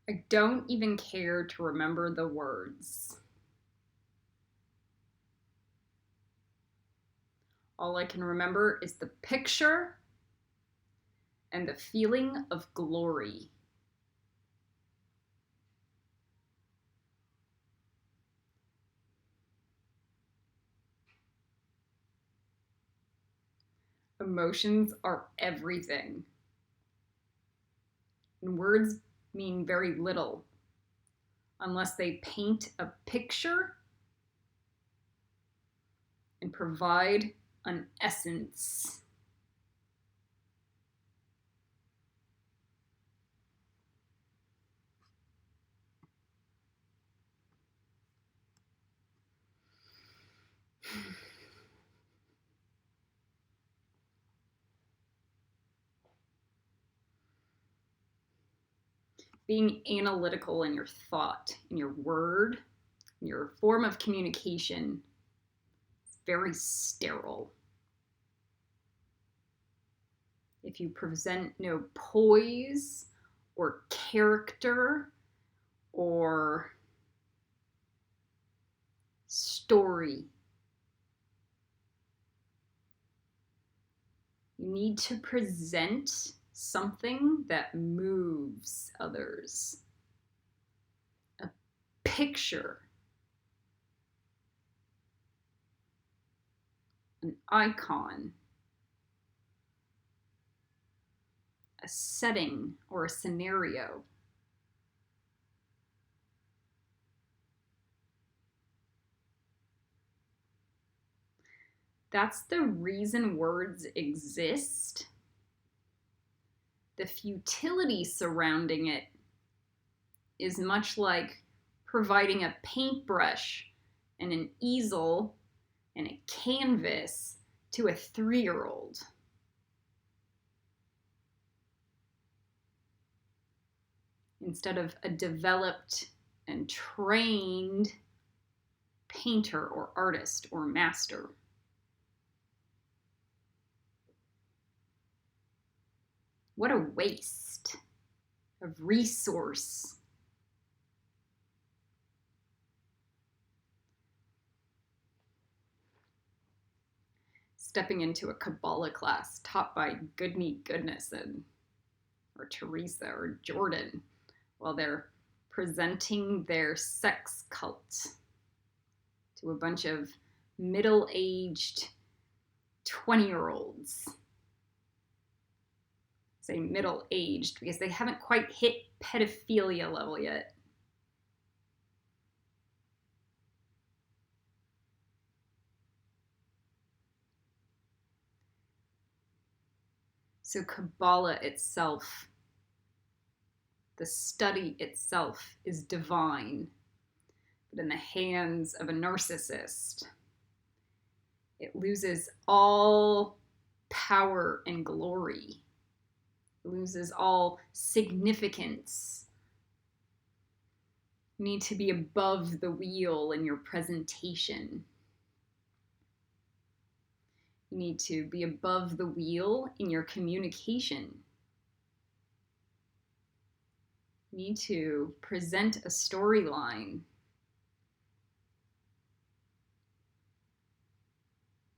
I don't even care to remember the words. All I can remember is the picture and the feeling of glory. Emotions are everything. And words mean very little unless they paint a picture and provide an essence. Being analytical in your thought, in your word, in your form of communication is very sterile. If you present no poise or character or story, you need to present something that moves others. A picture, an icon, a setting or a scenario. That's the reason words exist. The futility surrounding it is much like providing a paintbrush and an easel and a canvas to a 3-year-old. Instead of a developed and trained painter or artist or master. What a waste of resource. Stepping into a kabbalah class taught by Goodney Goodness or Teresa or Jordan while they're presenting their sex cult to a bunch of middle-aged 20-year-olds. Say middle-aged because they haven't quite hit pedophilia level yet. So Kabbalah itself, the study itself, is divine, but in the hands of a narcissist, it loses all power and glory. It loses all significance. You need to be above the wheel in your presentation. You need to be above the wheel in your communication. You need to present a storyline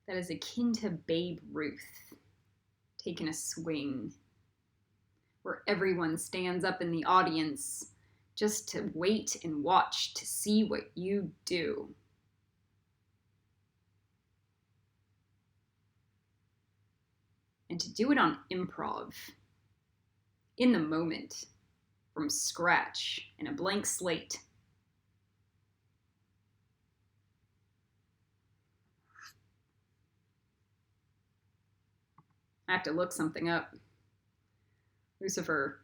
that is akin to Babe Ruth taking a swing, where everyone stands up in the audience just to wait and watch to see what you do. And to do it on improv, in the moment, from scratch, in a blank slate. I have to look something up. Lucifer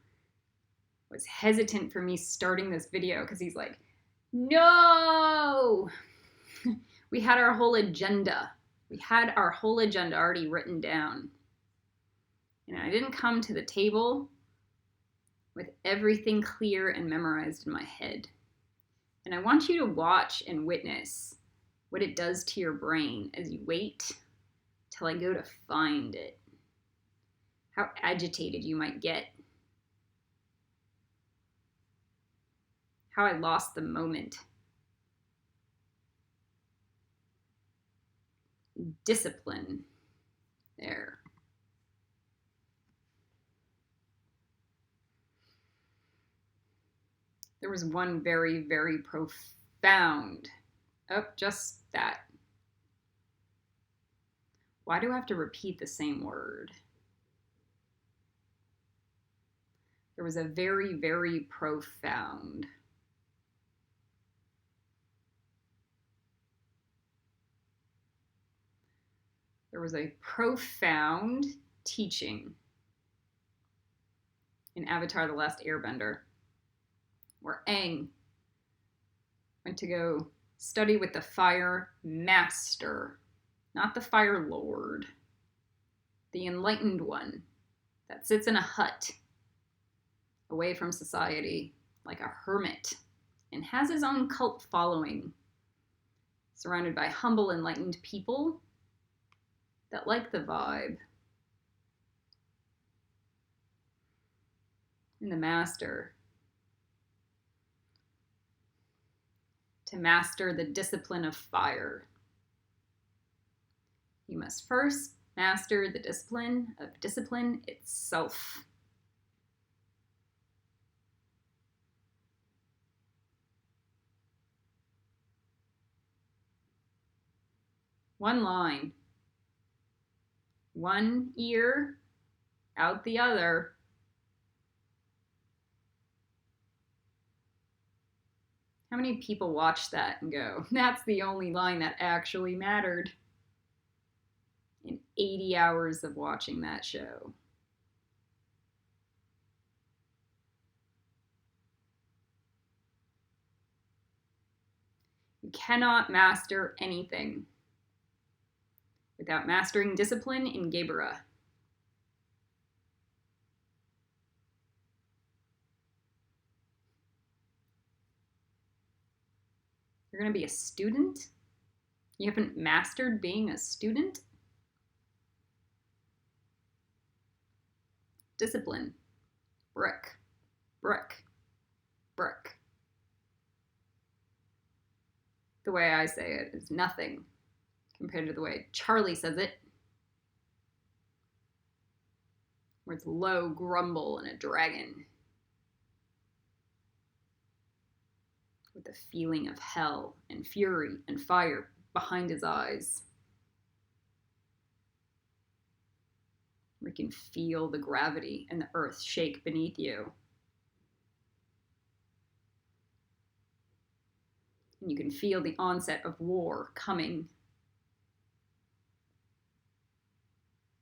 was hesitant for me starting this video because he's like, no! We had our whole agenda. We had our whole agenda already written down. And I didn't come to the table with everything clear and memorized in my head. And I want you to watch and witness what it does to your brain as you wait till I go to find it. How agitated you might get. how I lost the moment. Discipline. There. There was one very, very profound. Oh, just that. Why do I have to repeat the same word? There was a very, very profound. There was a profound teaching in Avatar: The Last Airbender, where Aang went to go study with the Fire Master, not the Fire Lord, the enlightened one that sits in a hut away from society like a hermit and has his own cult following, surrounded by humble, enlightened people that like the vibe. And the master, to master the discipline of fire, you must first master the discipline of discipline itself. One line. One ear, out the other. How many people watch that and go, that's the only line that actually mattered in 80 hours of watching that show? You cannot master anything without mastering discipline in Gebera. You're going to be a student? You haven't mastered being a student? Discipline. Brick. Brick. Brick. The way I say it is nothing compared to the way Charlie says it, where it's low grumble and a dragon with a feeling of hell and fury and fire behind his eyes. We can feel the gravity and the earth shake beneath you. And you can feel the onset of war coming.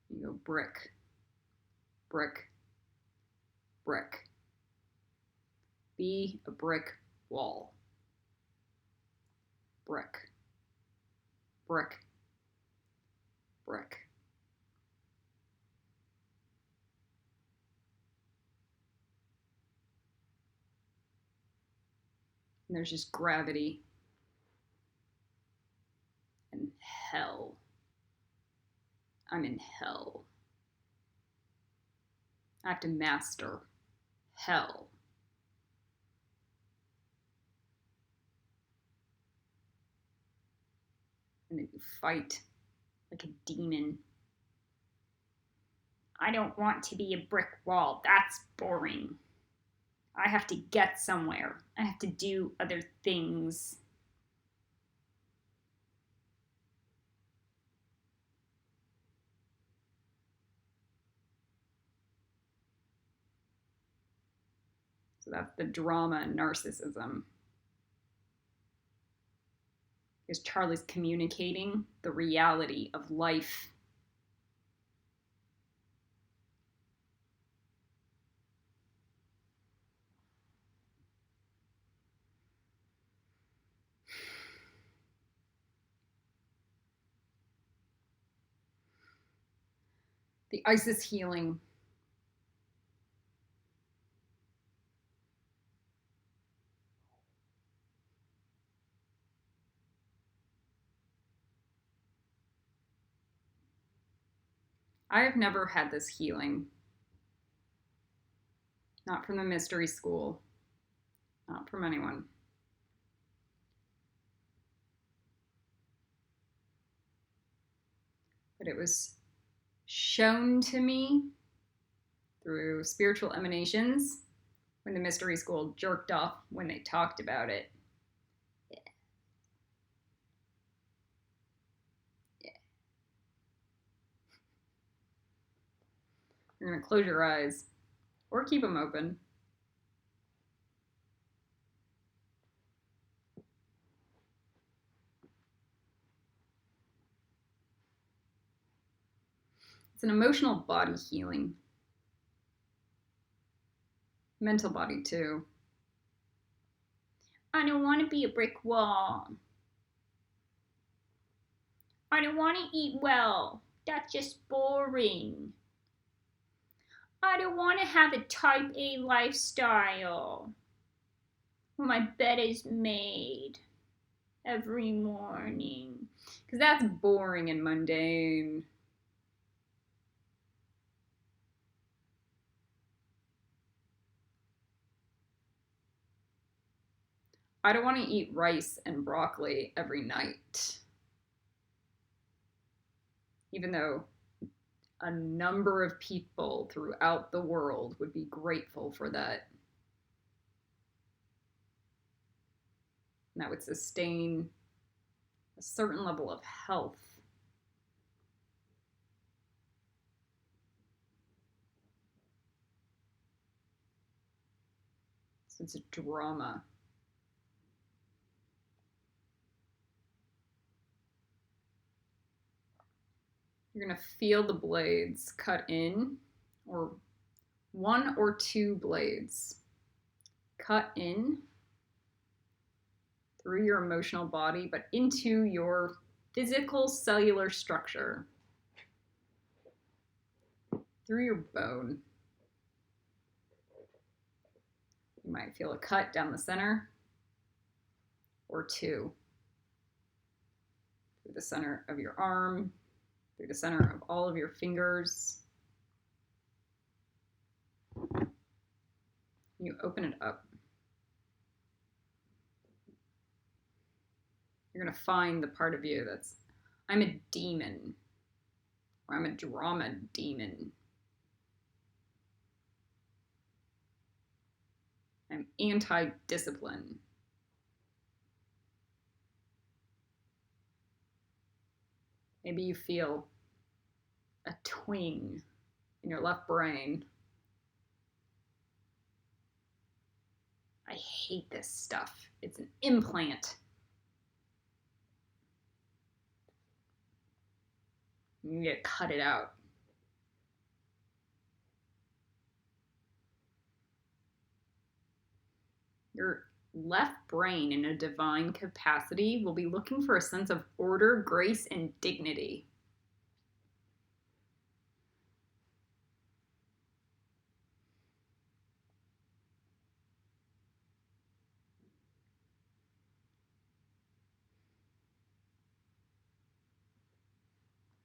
You go brick, brick, brick. Be a brick wall. Brick, brick, brick. And there's just gravity and hell. I'm in hell. I have to master hell. And then you fight like a demon. I don't want to be a brick wall. That's boring. I have to get somewhere. I have to do other things. So that's the drama and narcissism. Because Charlie's communicating the reality of life. The ice is healing. I have never had this healing. Not from the mystery school. Not from anyone. But it was shown to me through spiritual emanations when the mystery school jerked off when they talked about it. Yeah. Yeah. You're going to close your eyes or keep them open. It's an emotional body healing. Mental body too. I don't want to be a brick wall. I don't want to eat well. That's just boring. I don't want to have a type A lifestyle where my bed is made every morning. Because that's boring and mundane. I don't want to eat rice and broccoli every night. Even though a number of people throughout the world would be grateful for that. And that would sustain a certain level of health. So it's a drama. You're going to feel the blades cut in, or one or two blades cut in through your emotional body, but into your physical cellular structure, through your bone. You might feel a cut down the center, or two, through the center of your arm, through the center of all of your fingers. You open it up. You're going to find the part of you that's, I'm a demon, or I'm a drama demon. I'm anti-discipline. Maybe you feel a twing in your left brain. I hate this stuff. It's an implant. You need to cut it out. Your left brain, in a divine capacity, will be looking for a sense of order, grace, and dignity.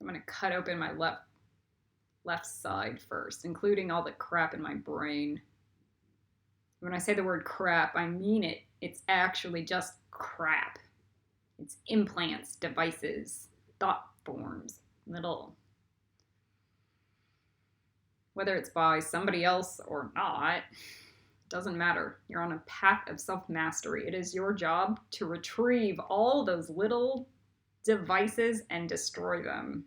I'm going to cut open my left side first, including all the crap in my brain. When I say the word crap, I mean it. It's actually just crap. It's implants, devices, thought forms, little. Whether it's by somebody else or not, doesn't matter. You're on a path of self-mastery. It is your job to retrieve all those little devices and destroy them.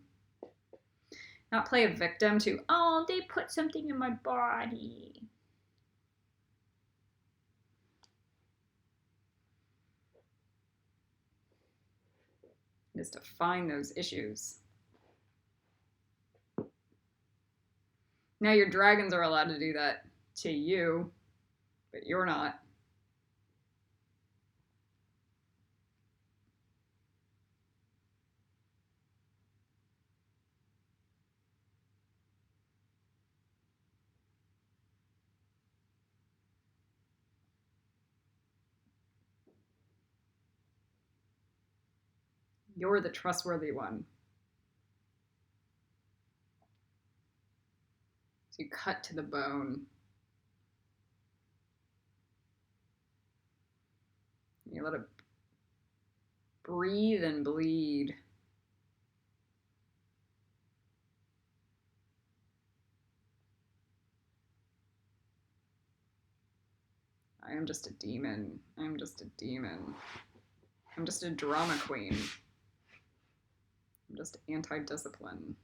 Not play a victim to, oh, they put something in my body. It is to find those issues. Now your dragons are allowed to do that to you, but you're not. You're the trustworthy one. So you cut to the bone. You let it breathe and bleed. I am just a demon. I'm just a demon. I'm just a drama queen. I'm just anti-discipline.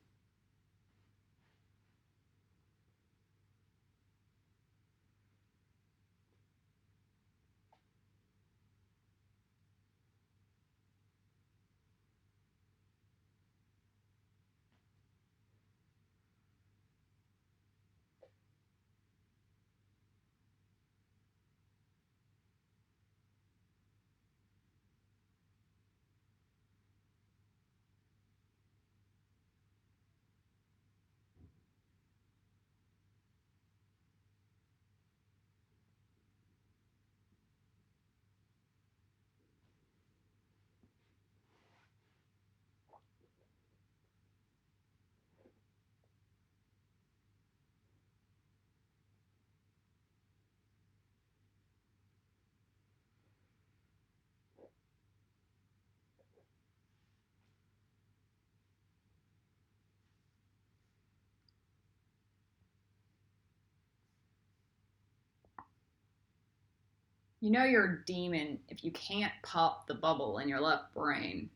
You know you're a demon if you can't pop the bubble in your left brain.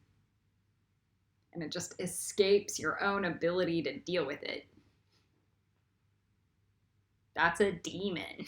And it just escapes your own ability to deal with it. That's a demon.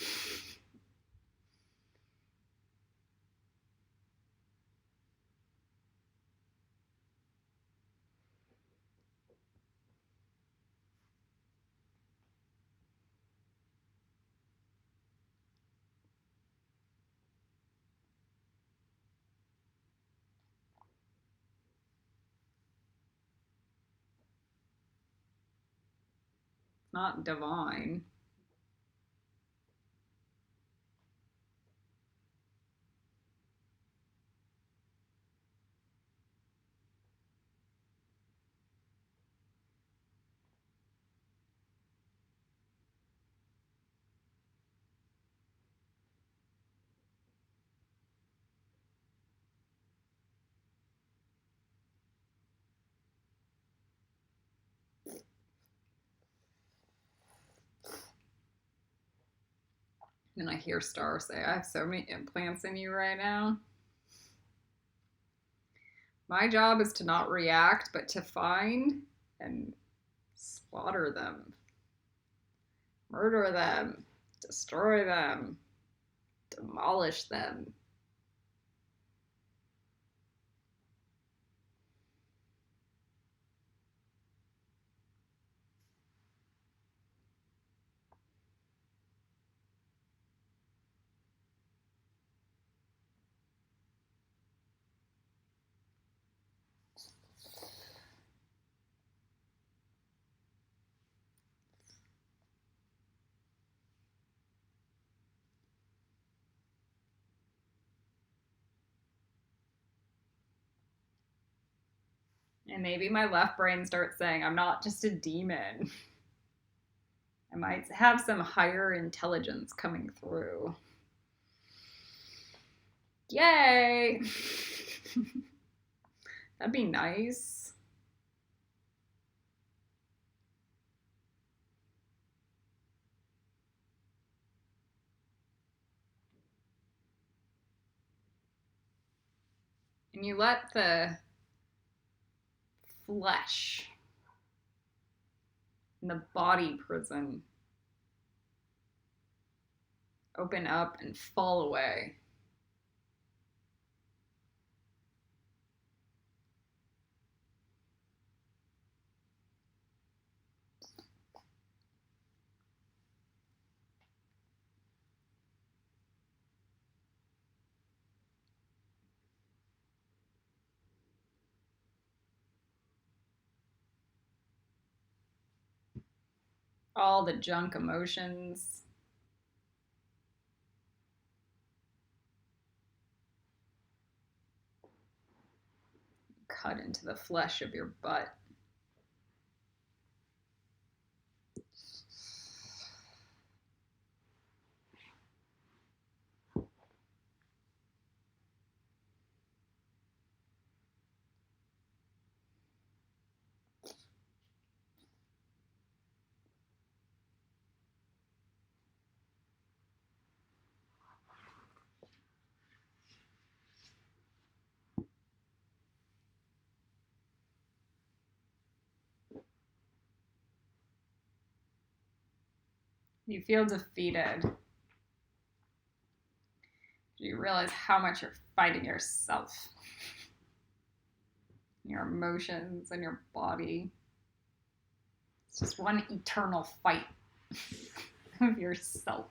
Not divine. And I hear Star say, I have so many implants in you right now. My job is to not react, but to find and slaughter them, murder them, destroy them, demolish them. And maybe my left brain starts saying, I'm not just a demon. I might have some higher intelligence coming through. Yay! That'd be nice. And you let the flesh and the body prison open up and fall away. All the junk emotions. Cut into the flesh of your butt. You feel defeated. You realize how much you're fighting yourself, your emotions, and your body. It's just one eternal fight of yourself.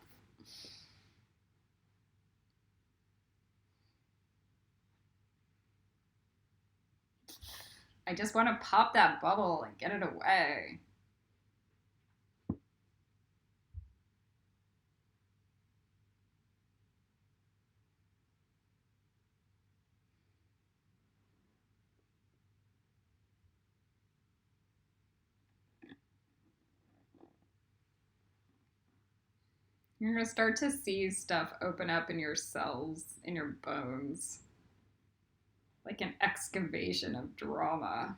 I just want to pop that bubble and get it away. You're going to start to see stuff open up in your cells, in your bones, like an excavation of drama.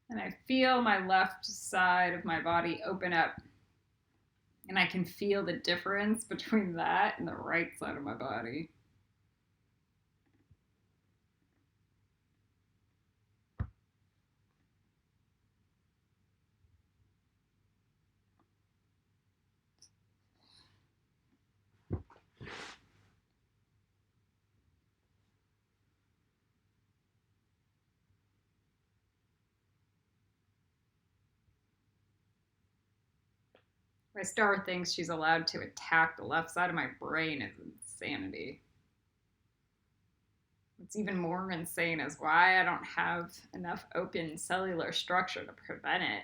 And I feel my left side of my body open up. And I can feel the difference between that and the right side of my body. My star thinks she's allowed to attack the left side of my brain is insanity. What's even more insane is why I don't have enough open cellular structure to prevent it.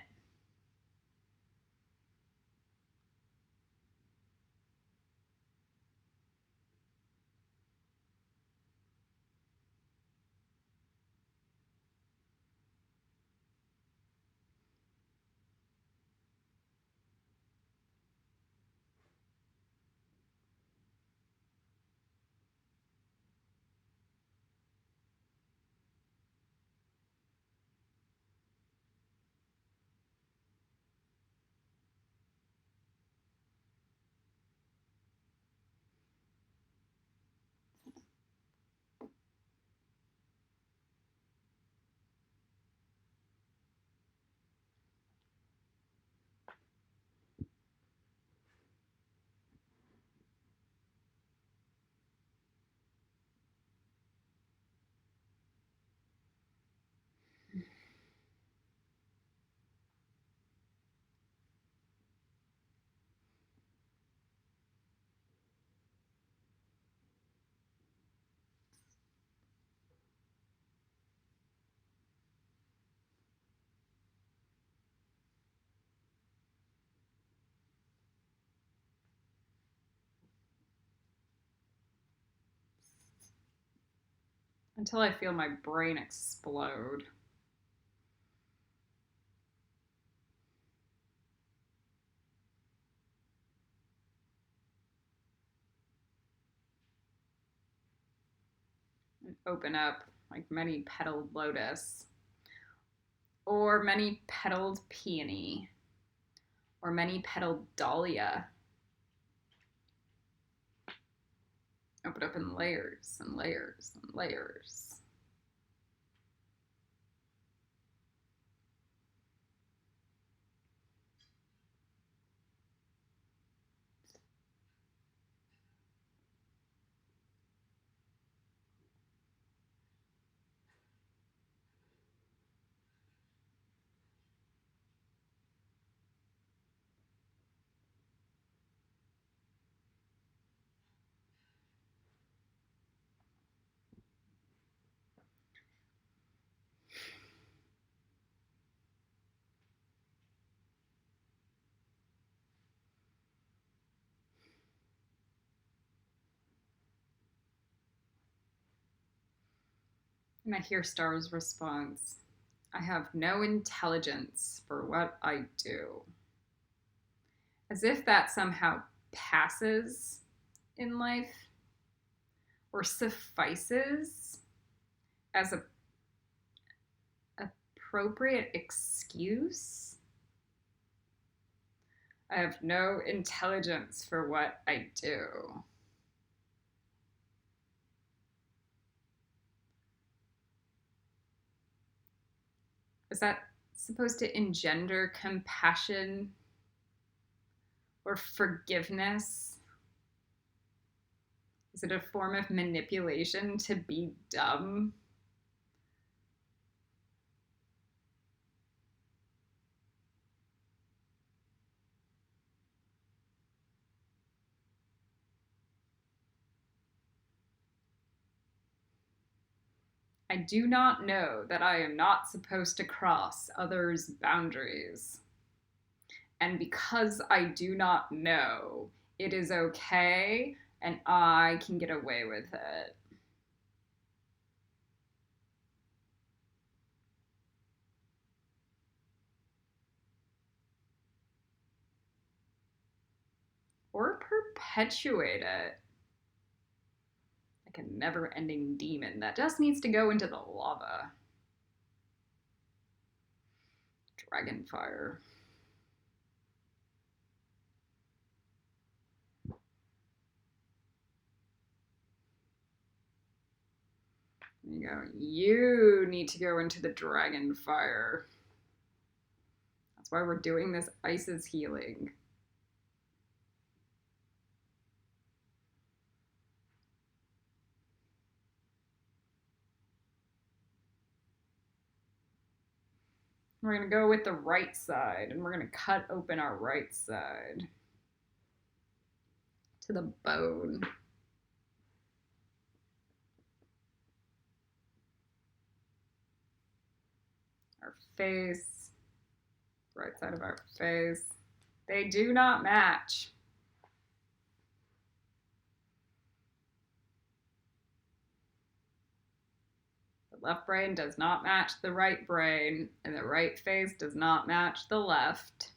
Until I feel my brain explode. And open up like many petaled lotus, or many petaled peony, or many petaled dahlia. Open up in layers and layers and layers. And I hear Star's response, I have no intelligence for what I do. As if that somehow passes in life or suffices as a appropriate excuse. I have no intelligence for what I do. Is that supposed to engender compassion or forgiveness? Is it a form of manipulation to be dumb? I do not know that I am not supposed to cross others' boundaries. And because I do not know, it is okay and I can get away with it. Or perpetuate it. Like a never-ending demon that just needs to go into the lava. Dragon fire. There you go. You need to go into the dragon fire. That's why we're doing this Isis healing. We're going to go with the right side, and we're going to cut open our right side to the bone. Our face, right side of our face. They do not match. The left brain does not match the right brain, and the right face does not match the left.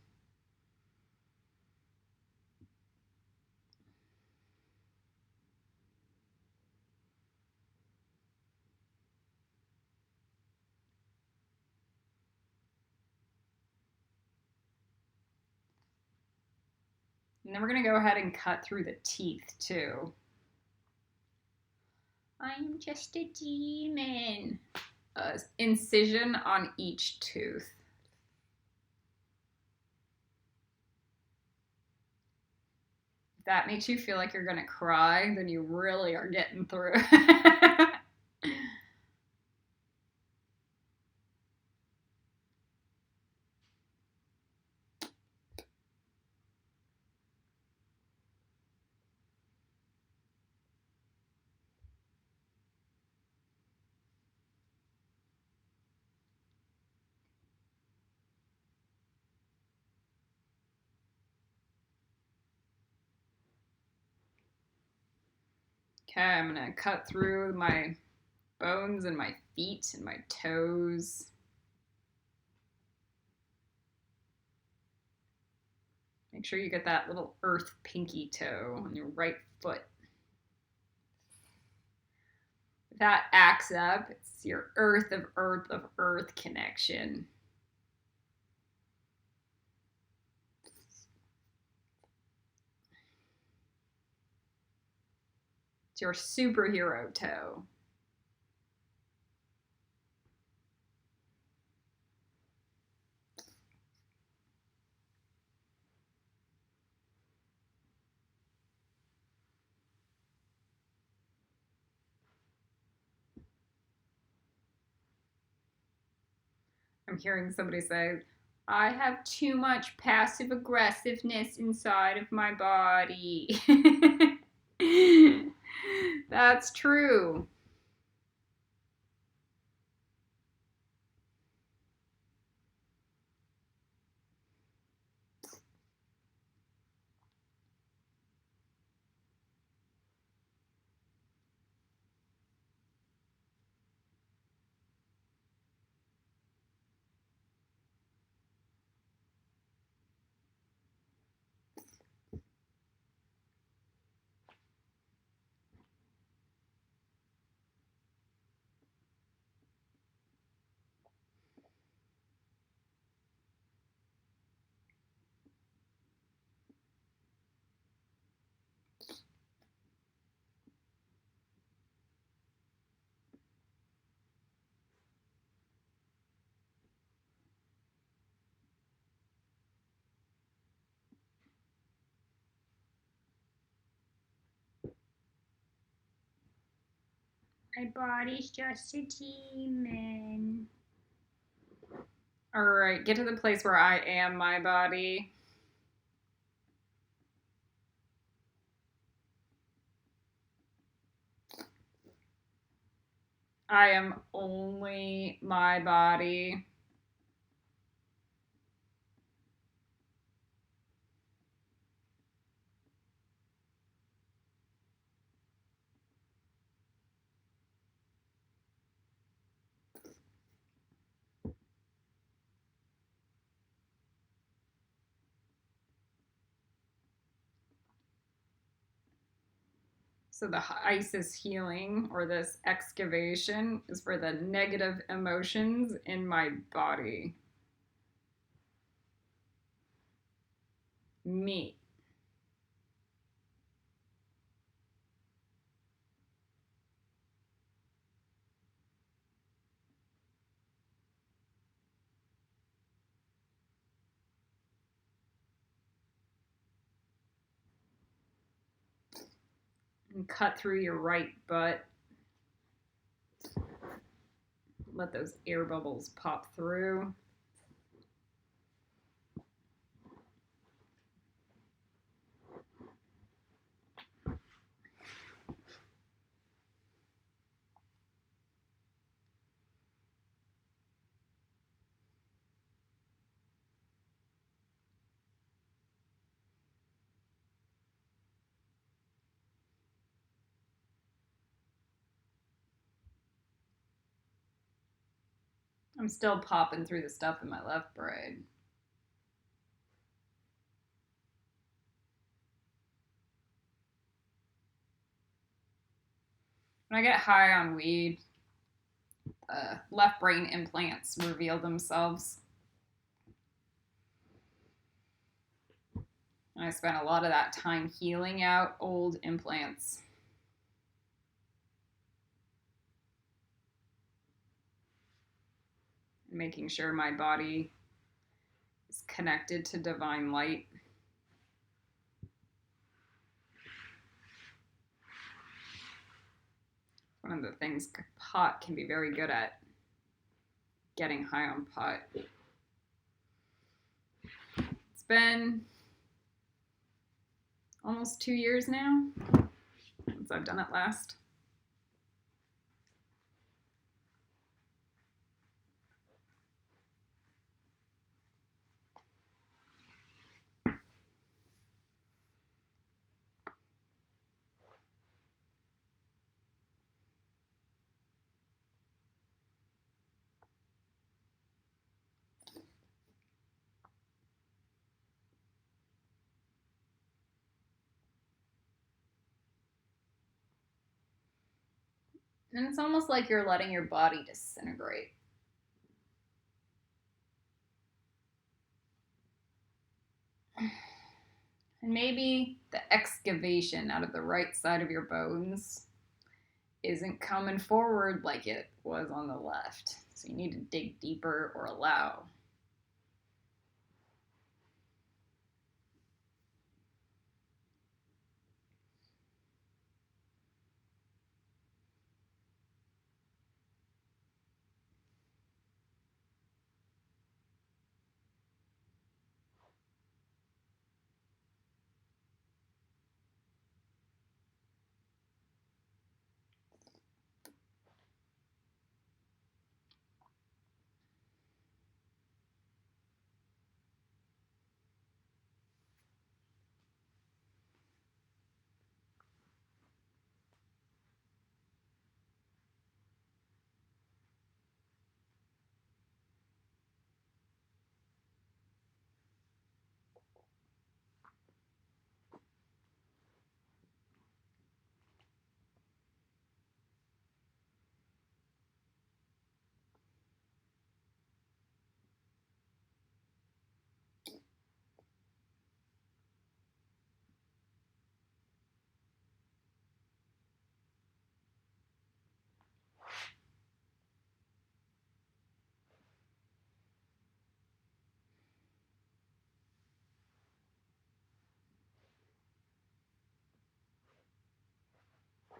And then we're going to go ahead and cut through the teeth too. I'm just a demon. Incision on each tooth. If that makes you feel like you're going to cry, then you really are getting through. Okay, I'm going to cut through my bones and my feet and my toes. Make sure you get that little earth pinky toe on your right foot. If that acts up, it's your earth of earth connection. It's your superhero toe. I'm hearing somebody say, I have too much passive aggressiveness inside of my body. That's true. My body's just a demon. All right, get to the place where I am my body. I am only my body. So the Isis healing or this excavation is for the negative emotions in my body. Me. And cut through your right butt. Let those air bubbles pop through. I'm still popping through the stuff in my left brain. When I get high on weed, left brain implants reveal themselves. And I spent a lot of that time healing out old implants. Making sure my body is connected to divine light. One of the things pot can be very good at, getting high on pot. It's been almost 2 years now since I've done it last. And it's almost like you're letting your body disintegrate. And maybe the excavation out of the right side of your bones isn't coming forward like it was on the left. So you need to dig deeper or allow.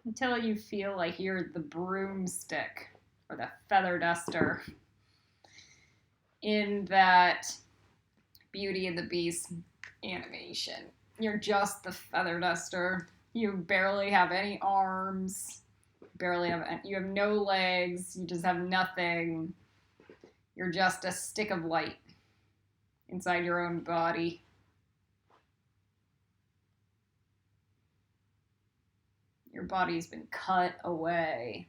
until you feel like you're the broomstick or the feather duster in that Beauty and the Beast animation. You're just the feather duster. You barely have any arms. You have no legs. You just have nothing. You're just a stick of light inside your own body. Your body's been cut away.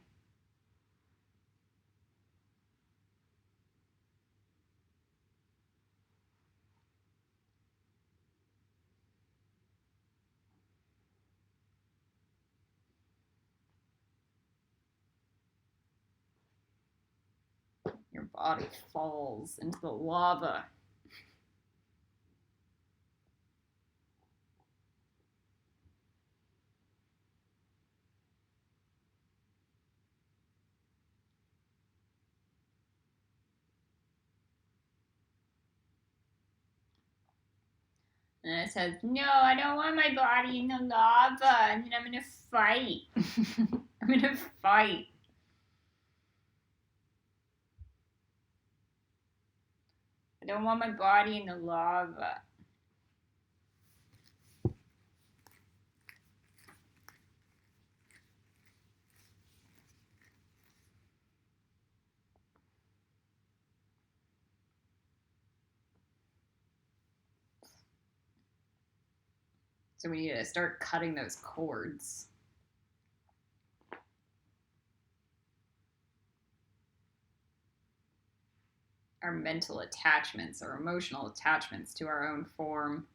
Your body falls into the lava. And it says, no, I don't want my body in the lava. And then I'm going to fight. I'm going to fight. I don't want my body in the lava. So we need to start cutting those cords. Our mental attachments, our emotional attachments to our own form.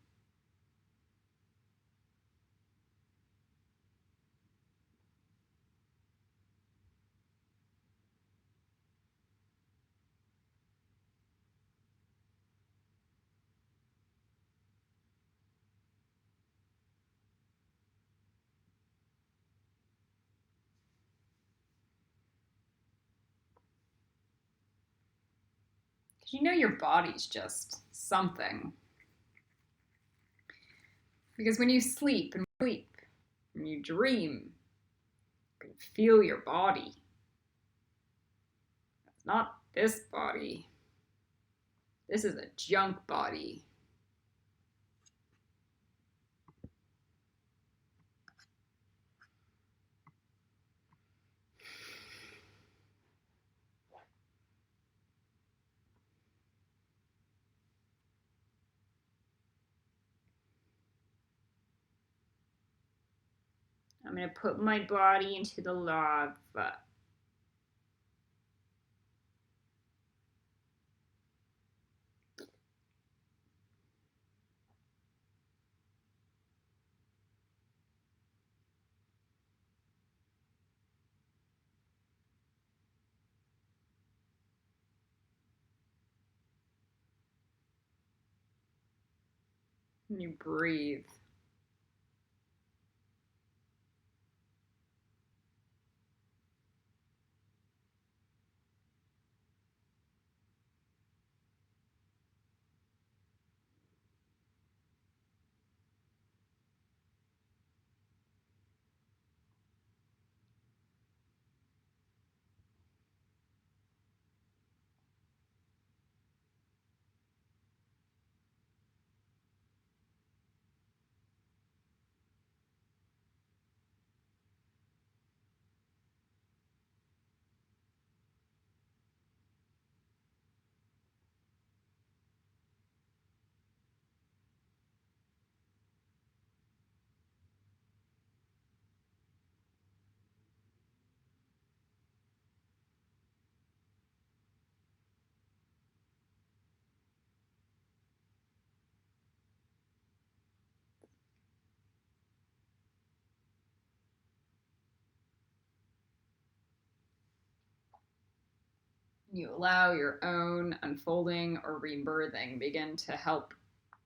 Because you know your body's just something. Because when you sleep, when you dream, you can feel your body. It's not this body. This is a junk body. I'm going to put my body into the lava. And you breathe. You allow your own unfolding or rebirthing begin to help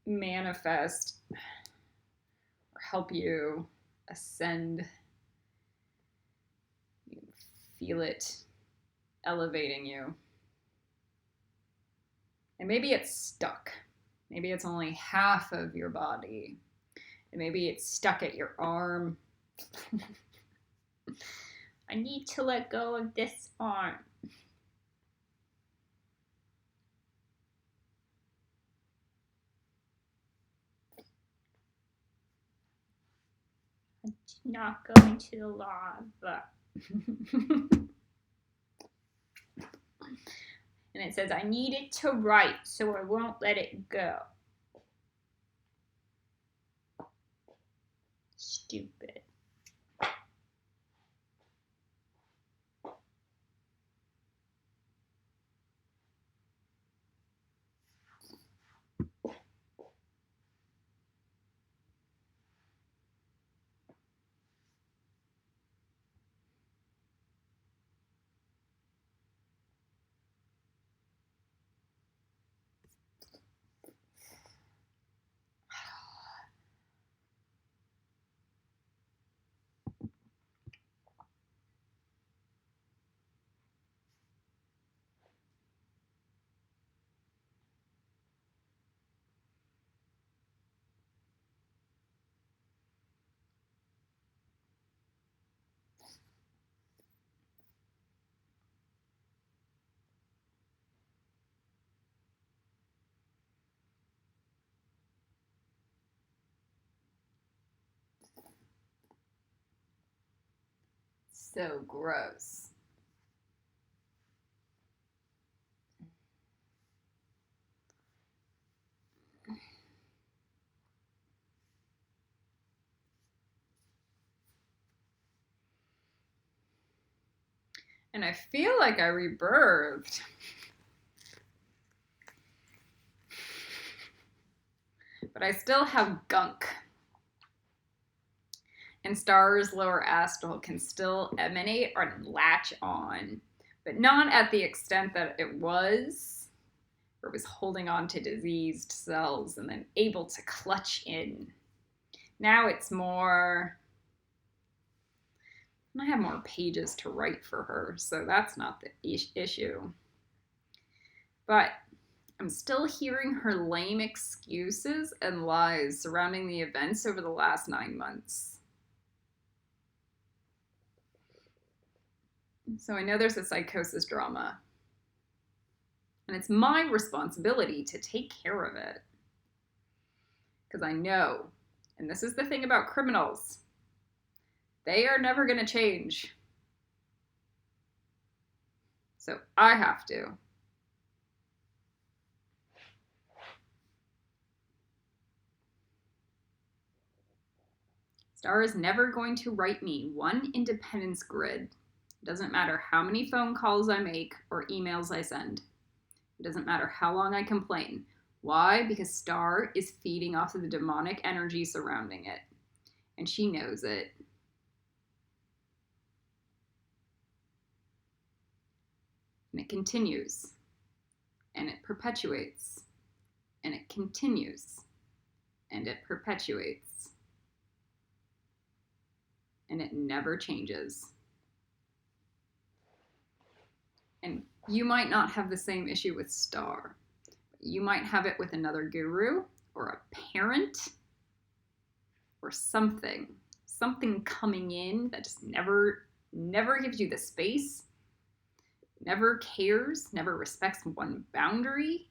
manifest or help you ascend. You feel it elevating you. And maybe it's stuck. Maybe it's only half of your body. And maybe it's stuck at your arm. I need to let go of this arm. I did not go into the lava. And it says, I need it to write, so I won't let it go. Stupid. So gross. And I feel like I rebirthed. But I still have gunk. And Star's lower astral can still emanate or latch on, but not at the extent that it was, where it was holding on to diseased cells and then able to clutch in. Now it's more, I have more pages to write for her, so that's not the issue. But I'm still hearing her lame excuses and lies surrounding the events over the last 9 months. So I know there's a psychosis drama. And it's my responsibility to take care of it. Because I know, and this is the thing about criminals, they are never going to change. So I have to. Star is never going to write me one independence grid. It doesn't matter how many phone calls I make or emails I send. It doesn't matter how long I complain. Why? Because Star is feeding off of the demonic energy surrounding it. And she knows it. And it continues. And it perpetuates. And it continues. And it perpetuates. And it never changes. And you might not have the same issue with Star. You might have it with another guru or a parent or something. Something coming in that just never gives you the space, never cares, never respects one boundary.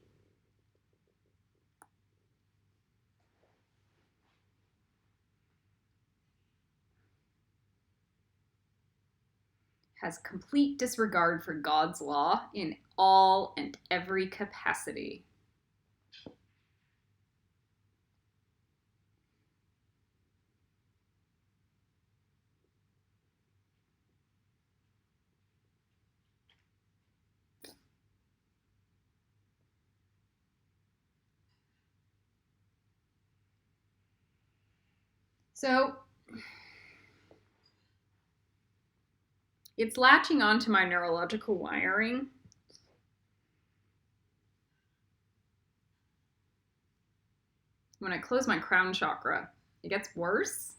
Has complete disregard for God's law in all and every capacity. So it's latching onto my neurological wiring. When I close my crown chakra, it gets worse,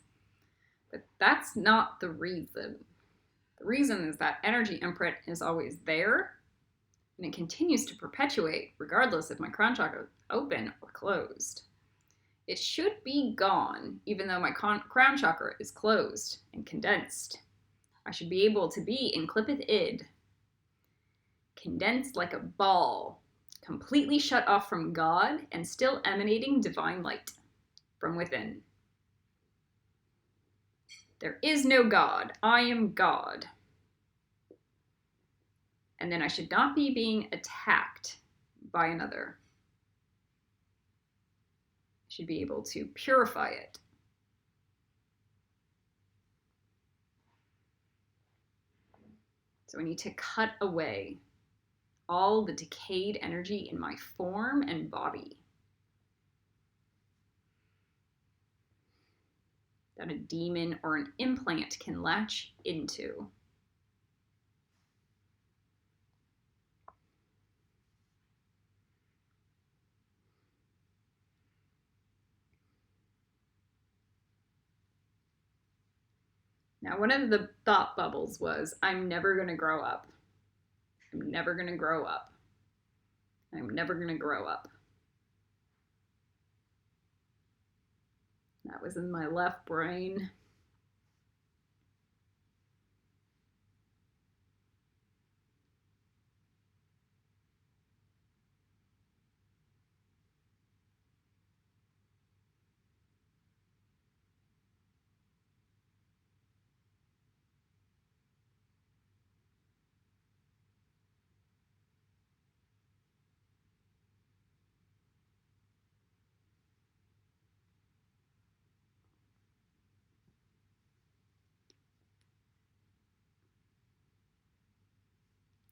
but that's not the reason. The reason is that energy imprint is always there, and it continues to perpetuate regardless if my crown chakra is open or closed. It should be gone, even though my crown chakra is closed and condensed. I should be able to be in Clippeth id, condensed like a ball, completely shut off from God and still emanating divine light from within. There is no God. I am God. And then I should not be being attacked by another. I should be able to purify it. So I need to cut away all the decayed energy in my form and body that a demon or an implant can latch into. Now, one of the thought bubbles was, I'm never going to grow up. I'm never going to grow up. I'm never going to grow up. That was in my left brain.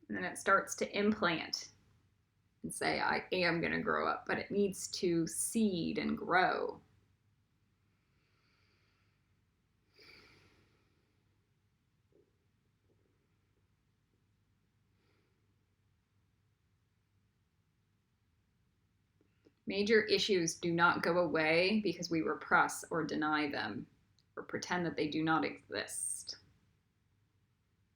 And then it starts to implant and say, I am going to grow up, but it needs to seed and grow. Major issues do not go away because we repress or deny them or pretend that they do not exist.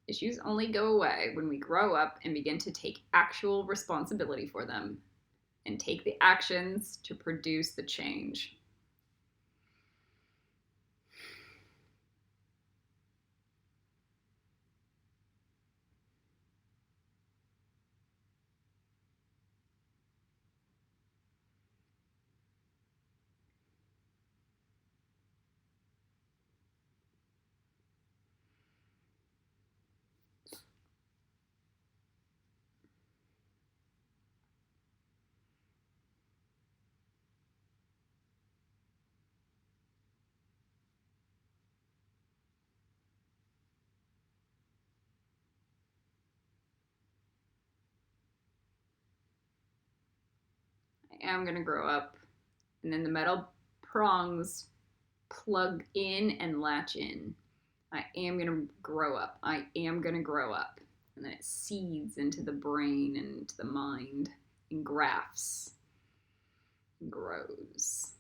Issues only go away when we grow up and begin to take actual responsibility for them and take the actions to produce the change. I am going to grow up. And then the metal prongs plug in and latch in. I am going to grow up. I am going to grow up. And then it seeds into the brain and into the mind and grafts and grows.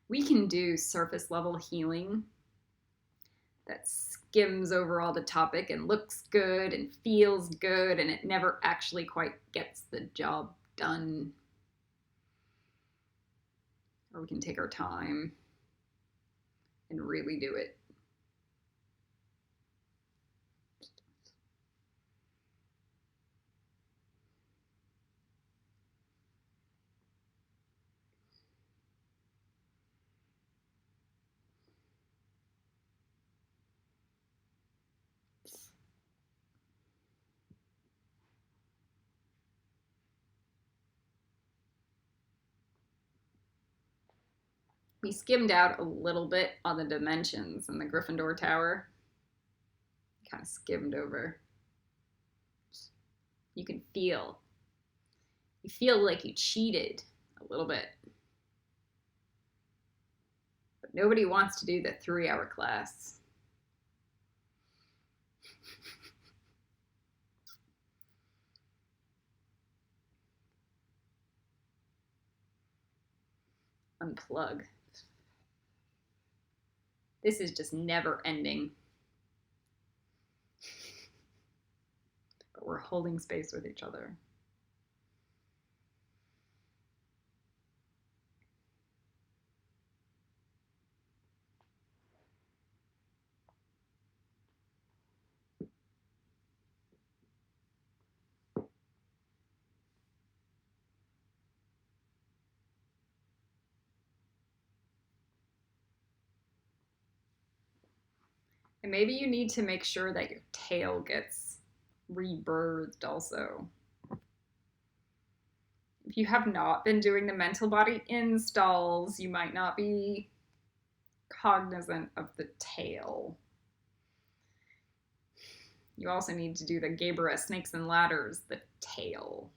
We can do surface level healing that skims over all the topic and looks good and feels good, and it never actually quite gets the job done. Or we can take our time and really do it. We skimmed out a little bit on the dimensions in the Gryffindor Tower. Kind of skimmed over. You can feel. You feel like you cheated a little bit. But nobody wants to do the 3-hour class. Unplug. This is just never ending. But we're holding space with each other. And maybe you need to make sure that your tail gets rebirthed also. If you have not been doing the mental body installs, you might not be cognizant of the tail. You also need to do the Gebra Snakes and Ladders, the tail,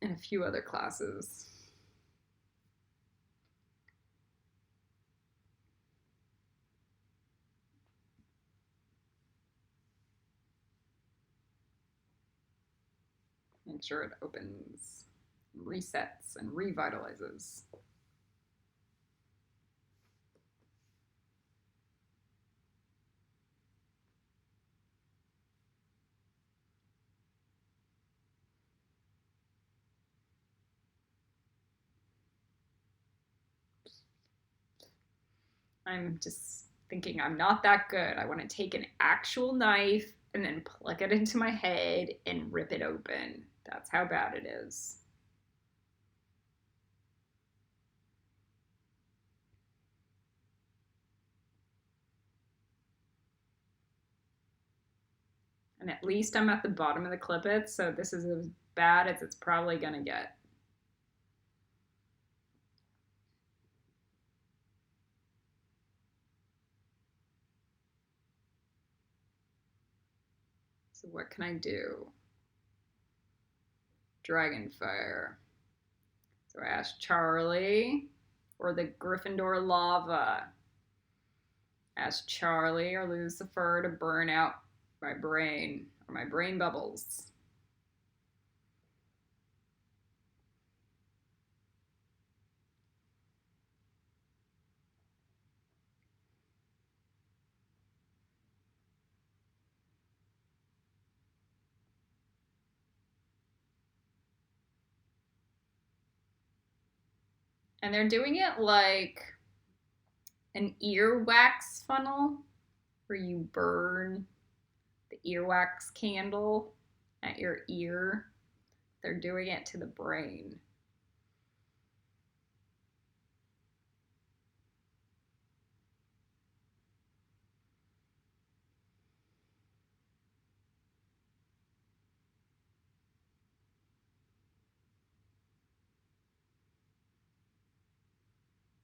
and a few other classes. Make sure it opens, resets, and revitalizes. I'm just thinking I'm not that good. I want to take an actual knife and then plug it into my head and rip it open. That's how bad it is. And at least I'm at the bottom of the clippet, so this is as bad as it's probably gonna get. So what can I do? Dragonfire. So I asked Charlie, or the Gryffindor lava. Ask Charlie or Lucifer to burn out my brain, or my brain bubbles. And they're doing it like an earwax funnel where you burn the earwax candle at your ear. They're doing it to the brain.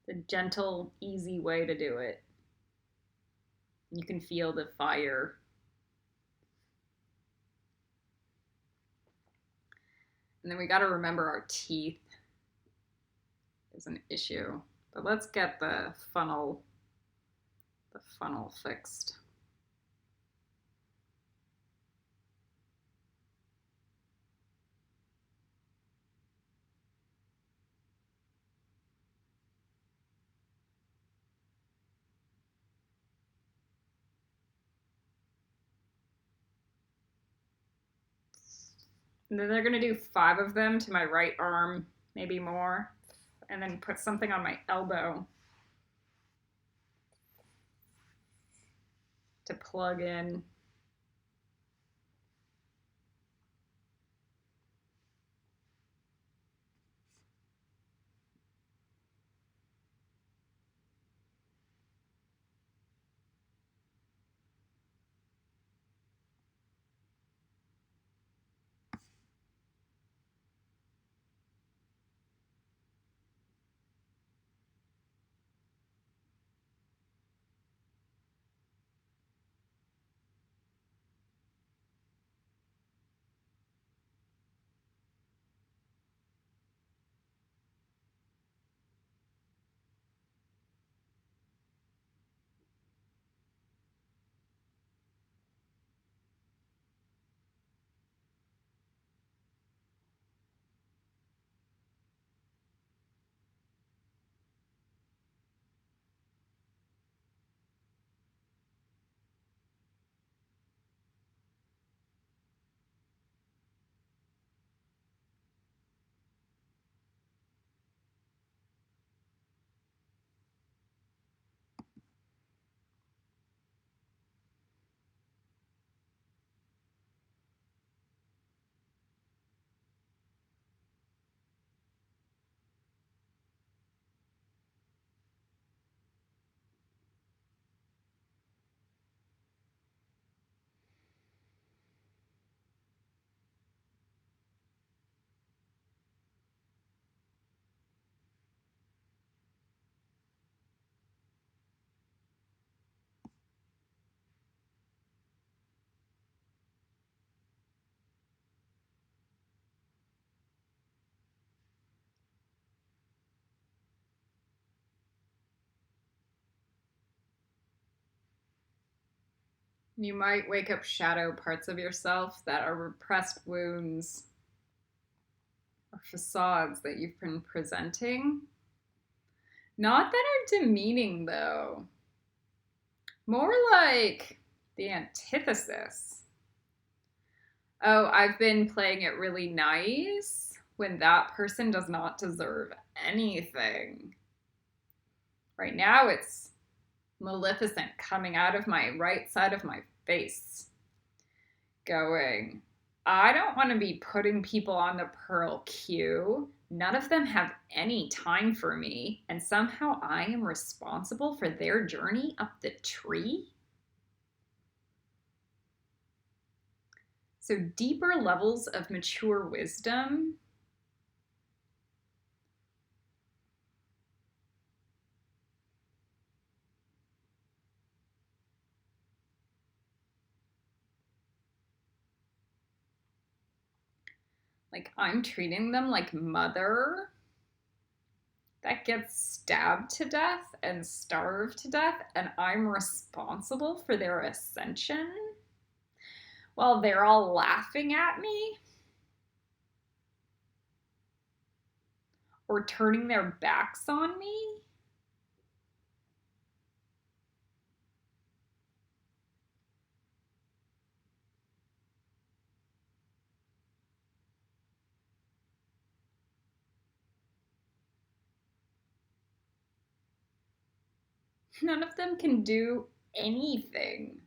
The gentle, easy way to do it. You can feel the fire. And then we got to remember our teeth is an issue. But let's get the funnel fixed. And then they're going to do 5 of them to my right arm, maybe more, and then put something on my elbow to plug in. You might wake up shadow parts of yourself that are repressed wounds or facades that you've been presenting. Not that are demeaning, though. More like the antithesis. Oh, I've been playing it really nice when that person does not deserve anything. Right now, it's Maleficent coming out of my right side of my face, going, I don't want to be putting people on the pearl queue. None of them have any time for me, and somehow I am responsible for their journey up the tree? So deeper levels of mature wisdom like I'm treating them like mother that gets stabbed to death and starved to death, and I'm responsible for their ascension while they're all laughing at me or turning their backs on me. None of them can do anything.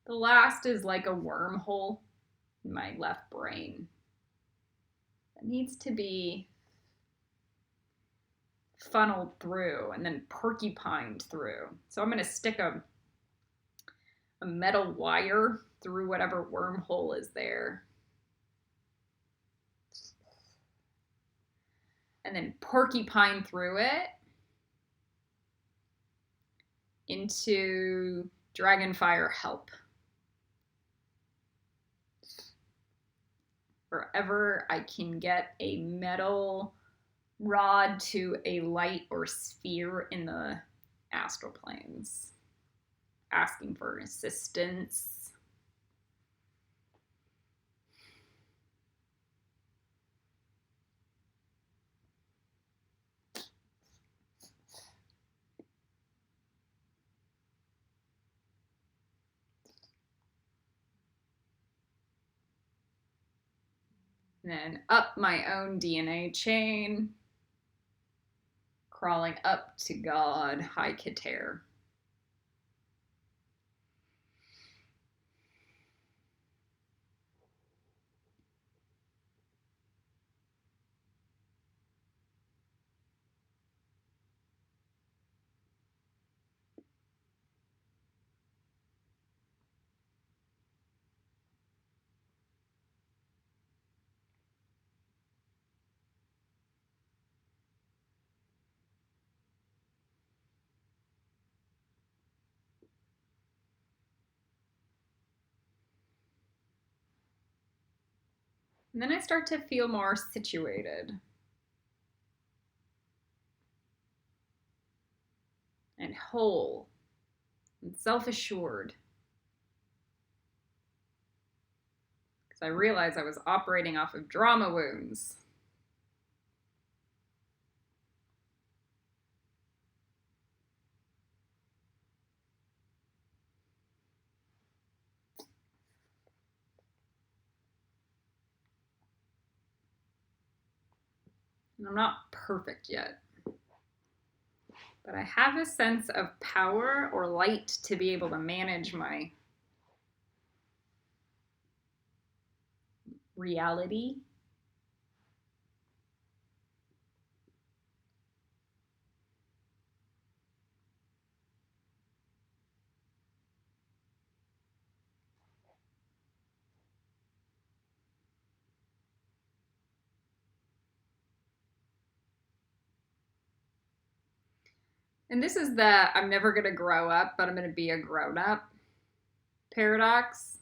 The last is like a wormhole in my left brain that needs to be funneled through and then porcupined through. So I'm going to stick a metal wire through whatever wormhole is there. And then porcupine through it into Dragonfire Help. Wherever I can get a metal rod to a light or sphere in the astral planes, asking for assistance. And then up my own DNA chain, crawling up to God, High Keter. And then I start to feel more situated and whole and self-assured. Because I realized I was operating off of drama wounds. And I'm not perfect yet. But I have a sense of power or light to be able to manage my reality. And this is the I'm never going to grow up, but I'm going to be a grown-up paradox.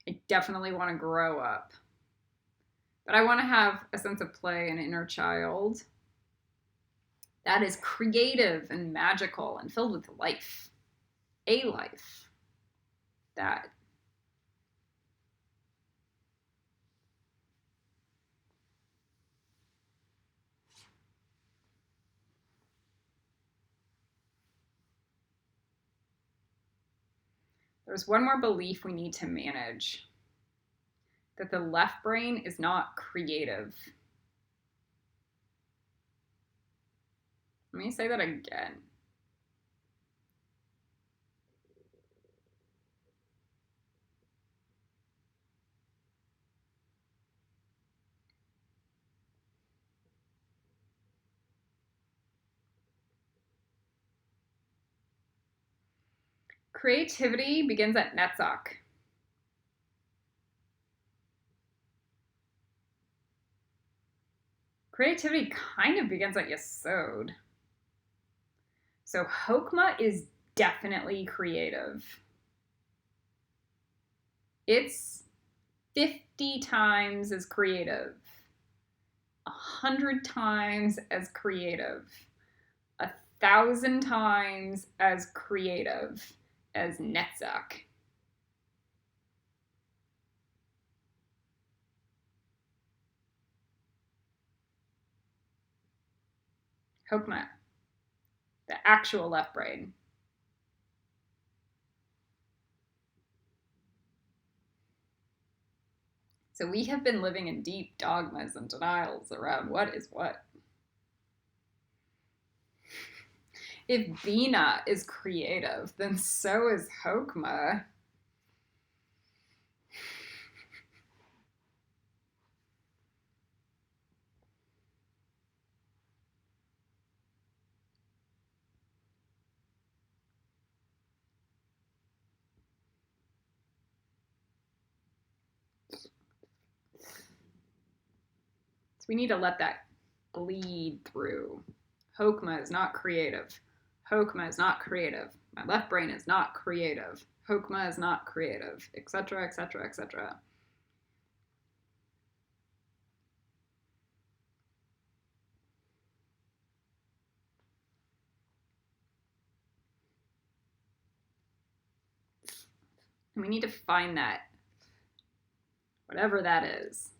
I definitely want to grow up. But I want to have a sense of play and inner child that is creative and magical and filled with life. A life that there's one more belief we need to manage, that the left brain is not creative. Let me say that again. Creativity begins at Netzach. Creativity kind of begins at Yesod. So Chokmah is definitely creative. It's 50 times as creative, 100 times as creative, 1,000 times as creative as Netzach. Chokmah, the actual left brain. So we have been living in deep dogmas and denials around what is what. If Bina is creative, then so is Chokmah. So we need to let that bleed through. Chokmah is not creative. Chokmah is not creative. My left brain is not creative. Chokmah is not creative, etc., etc., etc. And we need to find that, whatever that is.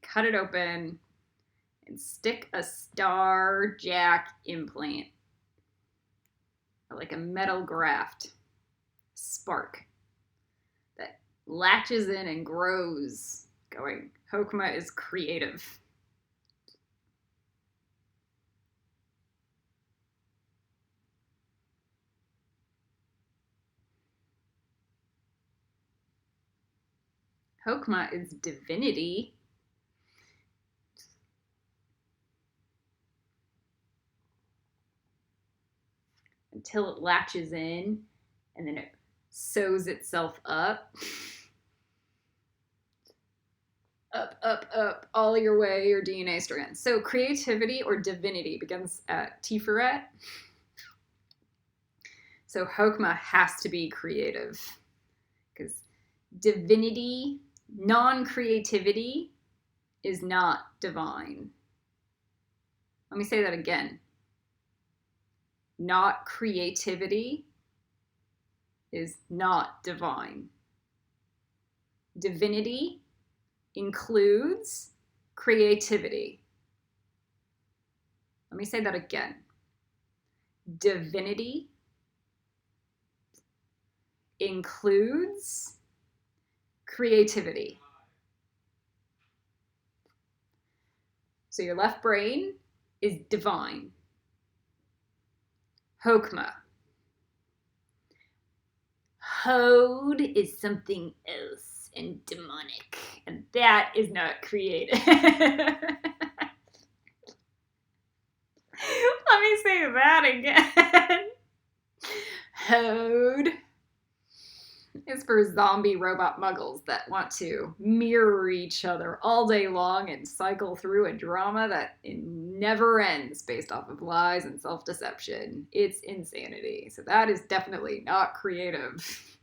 Cut it open and stick a star jack implant, like a metal graft, spark that latches in and grows, going, Chokmah is creative. Chokmah is divinity. Until it latches in and then it sews itself up. Up, all your way, your DNA strands. So creativity or divinity begins at Tiferet. So Chokmah has to be creative because divinity, non-creativity is not divine. Let me say that again. Not creativity is not divine. Divinity includes creativity. Let me say that again. Divinity includes creativity. So your left brain is divine. Chokmah. Hod is something else and demonic, and that is not creative. Let me say that again. Hod is for zombie robot muggles that want to mirror each other all day long and cycle through a drama that in never ends based off of lies and self-deception. It's insanity. So that is definitely not creative.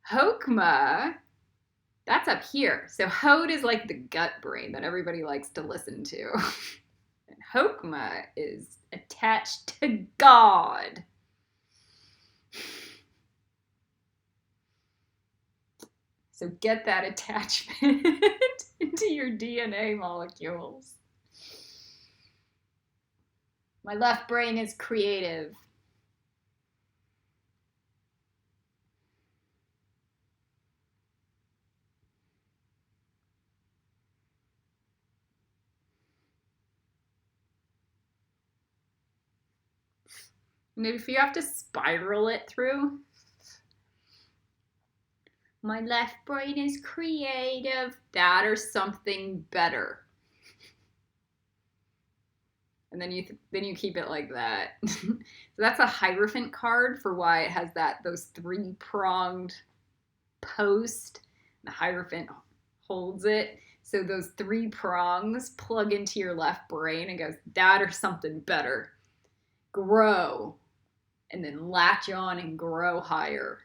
Hokmah, that's up here. So Hod is like the gut brain that everybody likes to listen to. And Hokmah is attached to God. So get that attachment into your DNA molecules. My left brain is creative. And if you have to spiral it through, my left brain is creative, that or something better. And then you keep it like that. So that's a Hierophant card for why it has those 3-pronged post. The Hierophant holds it. So those 3 prongs plug into your left brain and goes, that or something better. Grow. And then latch on and grow higher.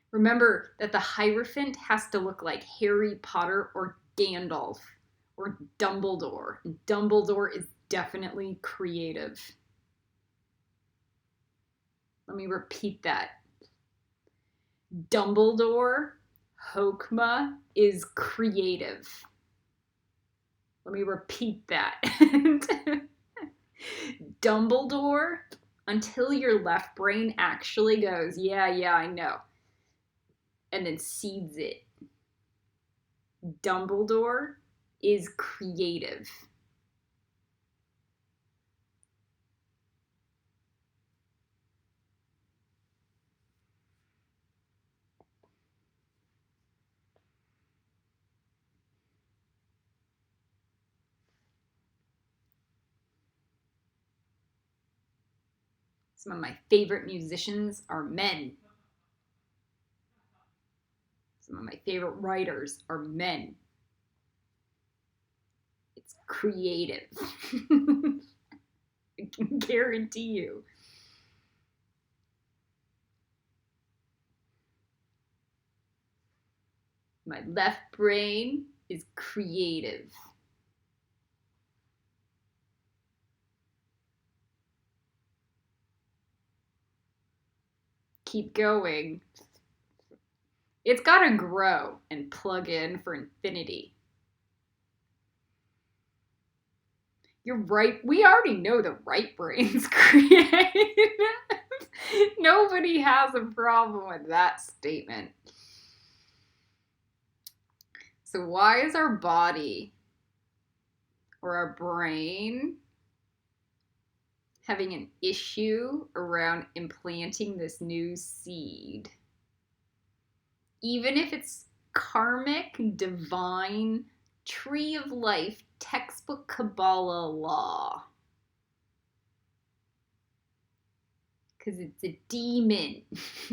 Remember that the Hierophant has to look like Harry Potter or Gandalf or Dumbledore. And Dumbledore is definitely creative. Let me repeat that. Dumbledore, Hokmah, is creative. Let me repeat that. Dumbledore, until your left brain actually goes, yeah, I know. And then seeds it. Dumbledore is creative. Some of my favorite musicians are men. Some of my favorite writers are men. It's creative. I can guarantee you. My left brain is creative. Keep going. It's got to grow and plug in for infinity. You're right. We already know the right brain's creative. Nobody has a problem with that statement. So why is our body or our brain having an issue around implanting this new seed? Even if it's karmic, divine, tree of life, textbook kabbalah law. Because it's a demon.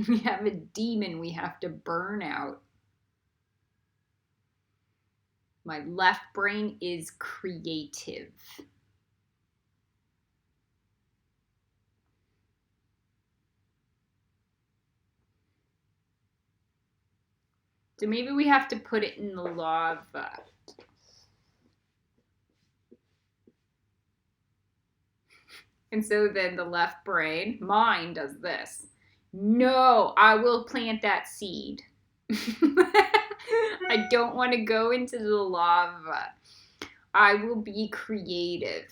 We have a demon we have to burn out. My left brain is creative. So maybe we have to put it in the law of and so then the left brain, mine, does this. No, I will plant that seed. I don't want to go into the lava. I will be creative.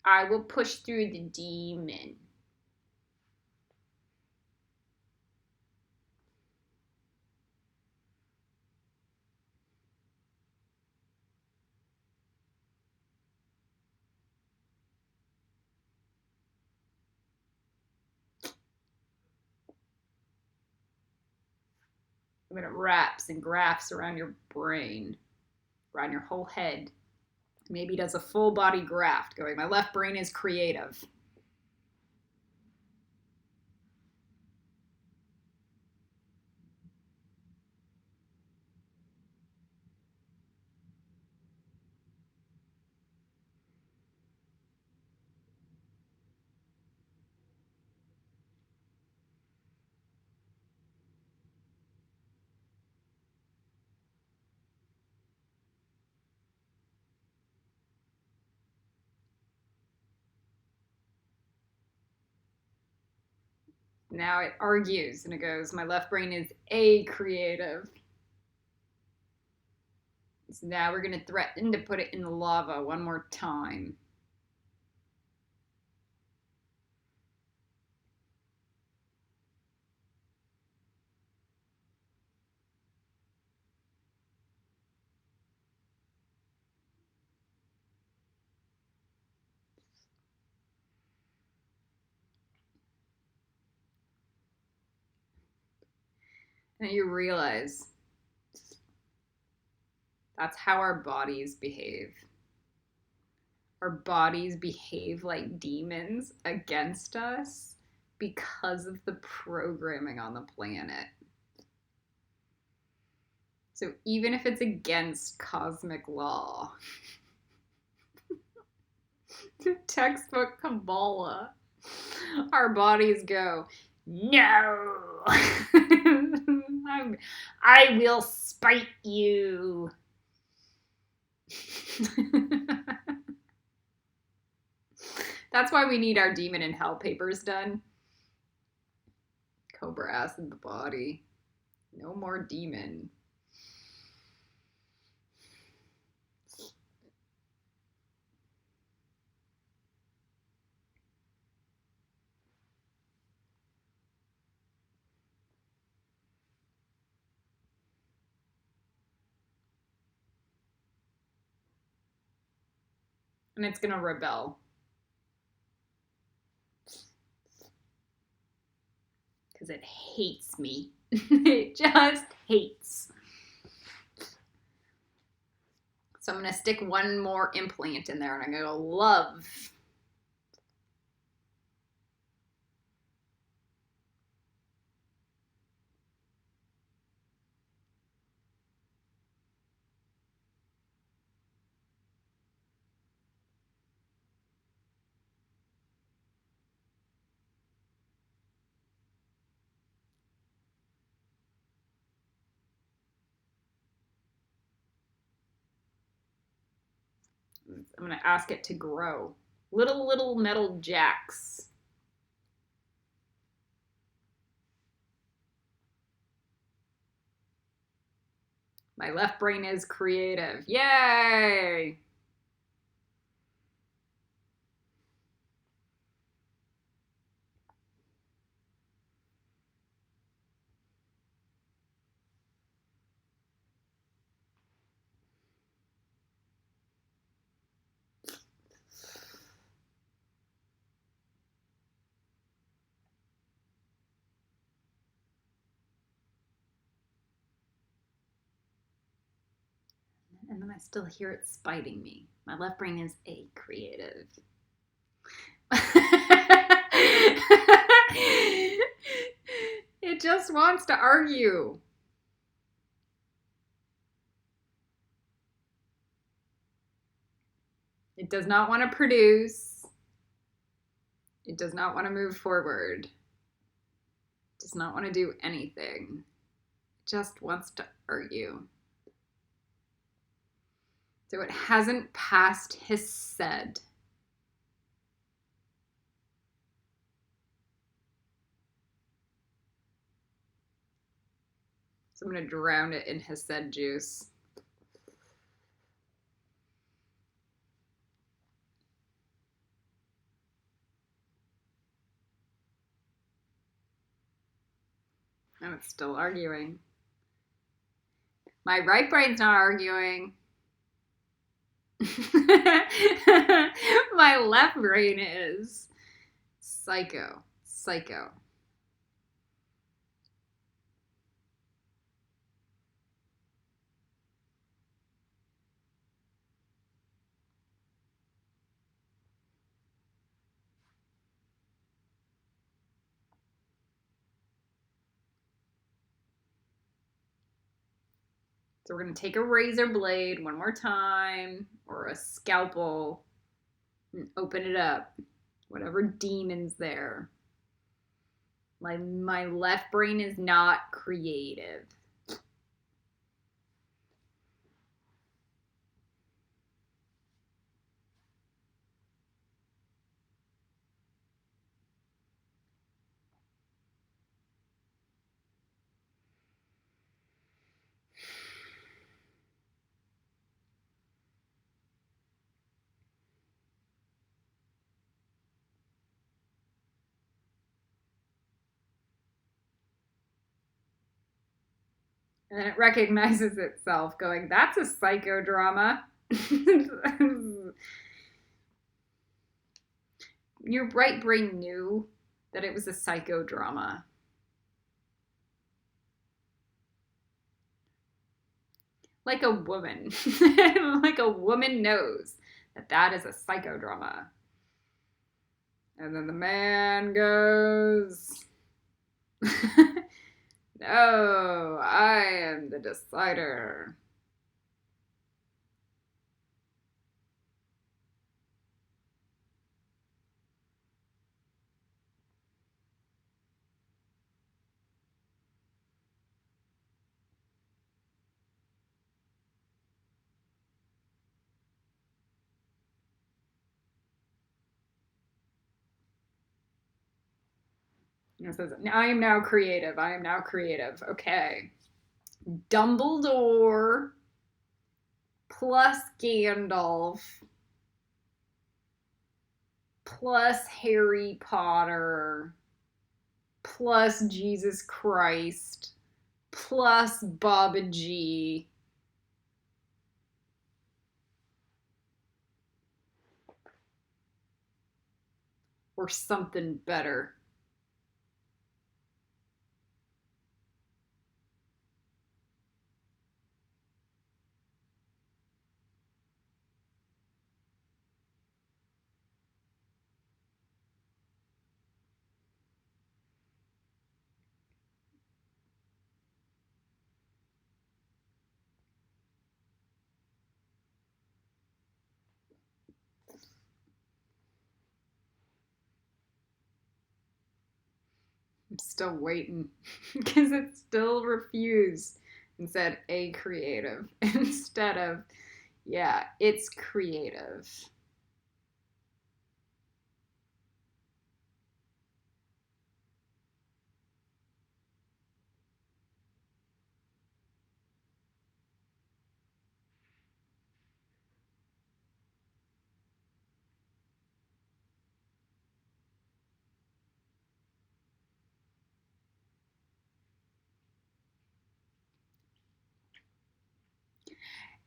I will push through the demon. when it wraps and grafts around your brain, around your whole head. Maybe does a full body graft going, my left brain is creative. Now it argues and it goes, my left brain is a creative. So now we're going to threaten to put it in the lava one more time. And you realize that's how our bodies behave. Our bodies behave like demons against us because of the programming on the planet. So even if it's against cosmic law, textbook kabbalah, our bodies go, no, I will spite you. That's why we need our demon in hell papers done. Cobra acid the body. No more demon. And it's gonna rebel. Because it hates me. It just hates. So I'm gonna stick one more implant in there and I'm gonna go love. I'm gonna ask it to grow. Little metal jacks. My left brain is creative. Yay! And then I still hear it spiting me. My left brain is a creative. It just wants to argue. It does not want to produce. It does not want to move forward. It does not want to do anything. It just wants to argue. So it hasn't passed Chesed. So I'm going to drown it in Chesed juice. And it's still arguing. My right brain's not arguing. My left brain is. Psycho. So we're going to take a razor blade one more time, or a scalpel, and open it up. Whatever demon's there. My left brain is not creative. And then it recognizes itself going, that's a psychodrama. Your right brain knew that it was a psychodrama. Like a woman. Like a woman knows that that is a psychodrama. And then the man goes, no, I am the decider. It says, I am now creative. I am now creative. Okay. Dumbledore plus Gandalf plus Harry Potter plus Jesus Christ plus Baba G or something better. I'm still waiting because it still refused and said a creative instead of, yeah, it's creative.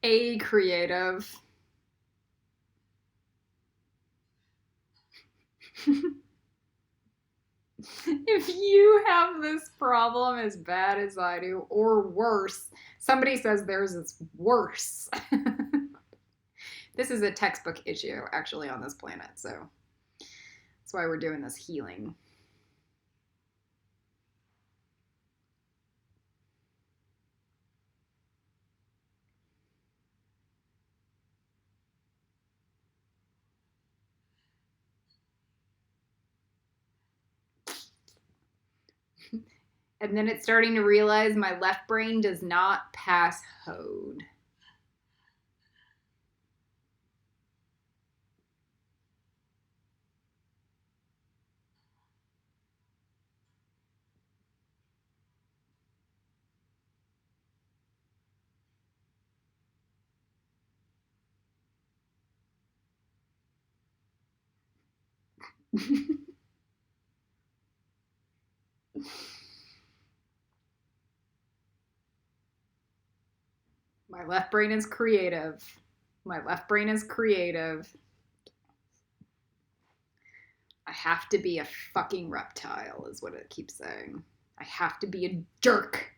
A creative. If you have this problem as bad as I do, or worse, somebody says theirs is worse. This is a textbook issue, actually, on this planet, so that's why we're doing this healing. And then it's starting to realize my left brain does not pass Hode. My left brain is creative. My left brain is creative. I have to be a fucking reptile, is what it keeps saying. I have to be a jerk.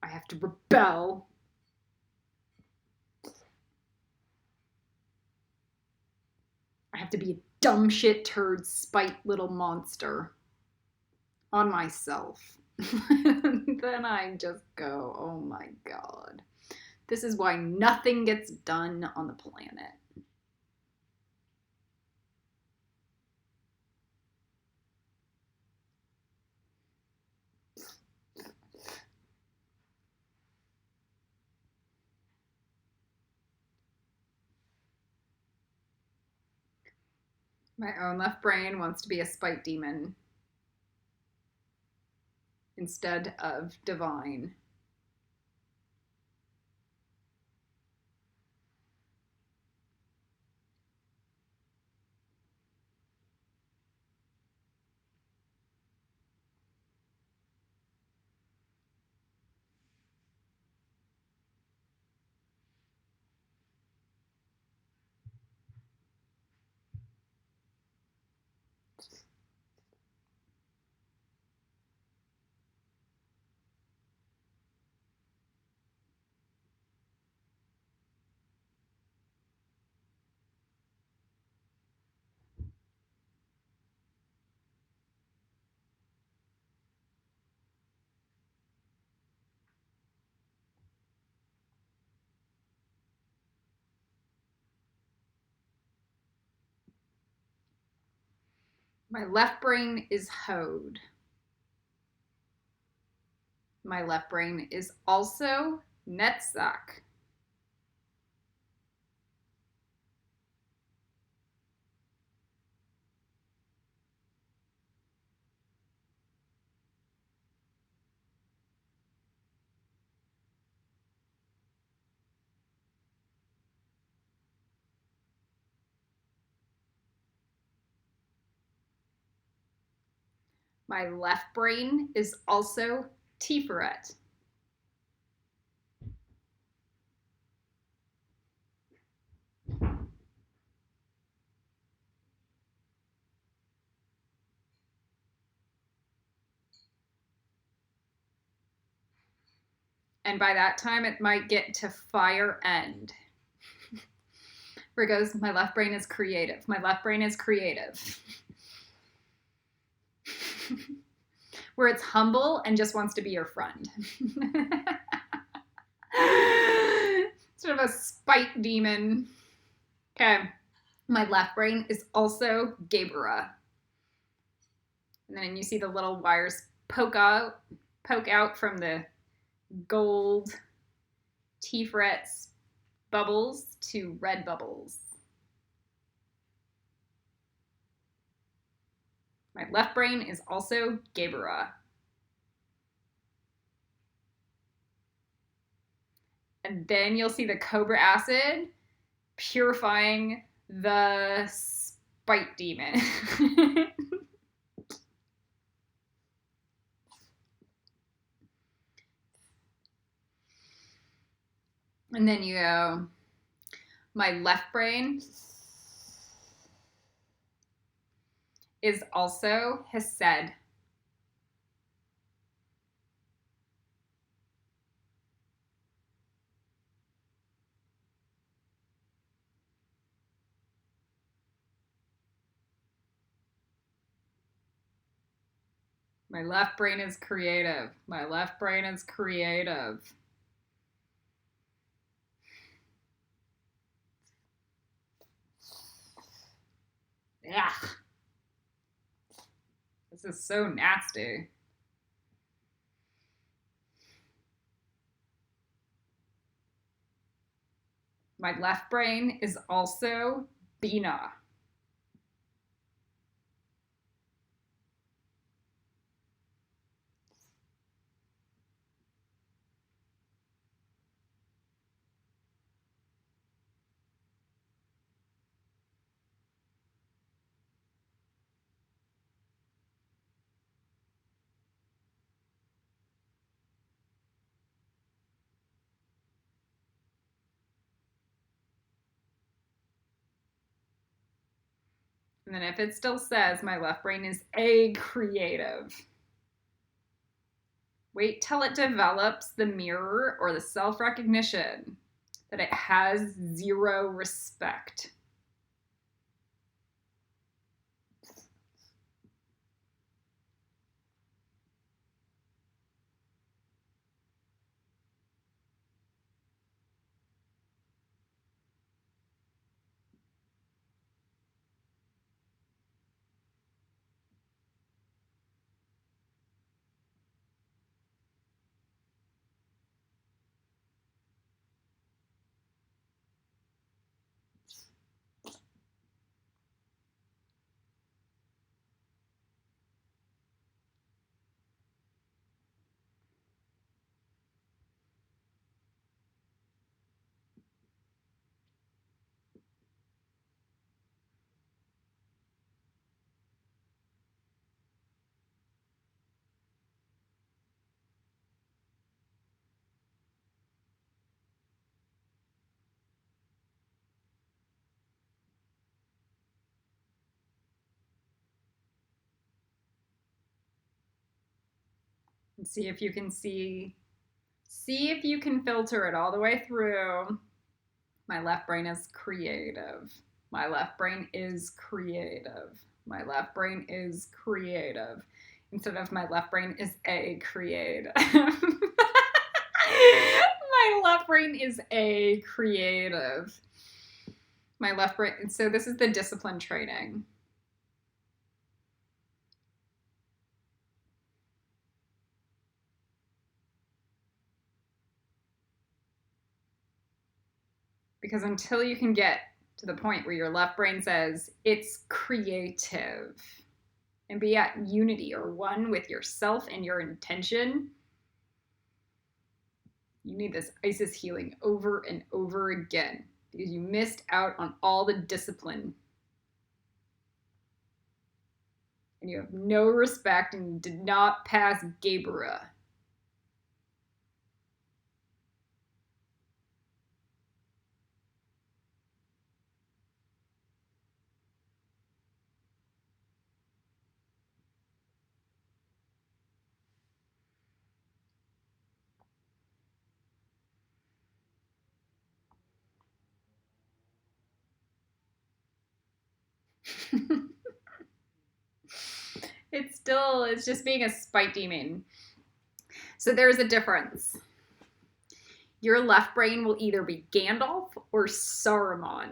I have to rebel. I have to be a dumb shit turd, spite little monster on myself. then I just go, oh my God. This is why nothing gets done on the planet. My own left brain wants to be a spite demon instead of divine. My left brain is hoed. My left brain is also Netzach. My left brain is also Tiferet. And by that time, it might get to fire end. Where it goes, my left brain is creative. My left brain is creative. Where it's humble and just wants to be your friend. Sort of a spite demon. Okay. My left brain is also Gabriel. And then you see the little wires poke out from the gold Tifret's bubbles to red bubbles. My left brain is also Gabriel. And then you'll see the cobra acid purifying the spite demon. And then you go, my left brain is also Chesed. My left brain is creative. My left brain is creative. Ugh. This is so nasty. My left brain is also Bina. And then if it still says my left brain is a creative, wait till it develops the mirror or the self-recognition that it has zero respect. And see if you can if you can filter it all the way through. My left brain is creative. My left brain is creative. My left brain is creative. Instead of my left brain is a creative. My left brain is a creative. My left brain, so this is the discipline training. Because until you can get to the point where your left brain says it's creative and be at unity or one with yourself and your intention, you need this Isis healing over and over again because you missed out on all the discipline. And you have no respect and did not pass Gebra. It's just being a spite demon. So there's a difference. Your left brain will either be Gandalf or Saruman.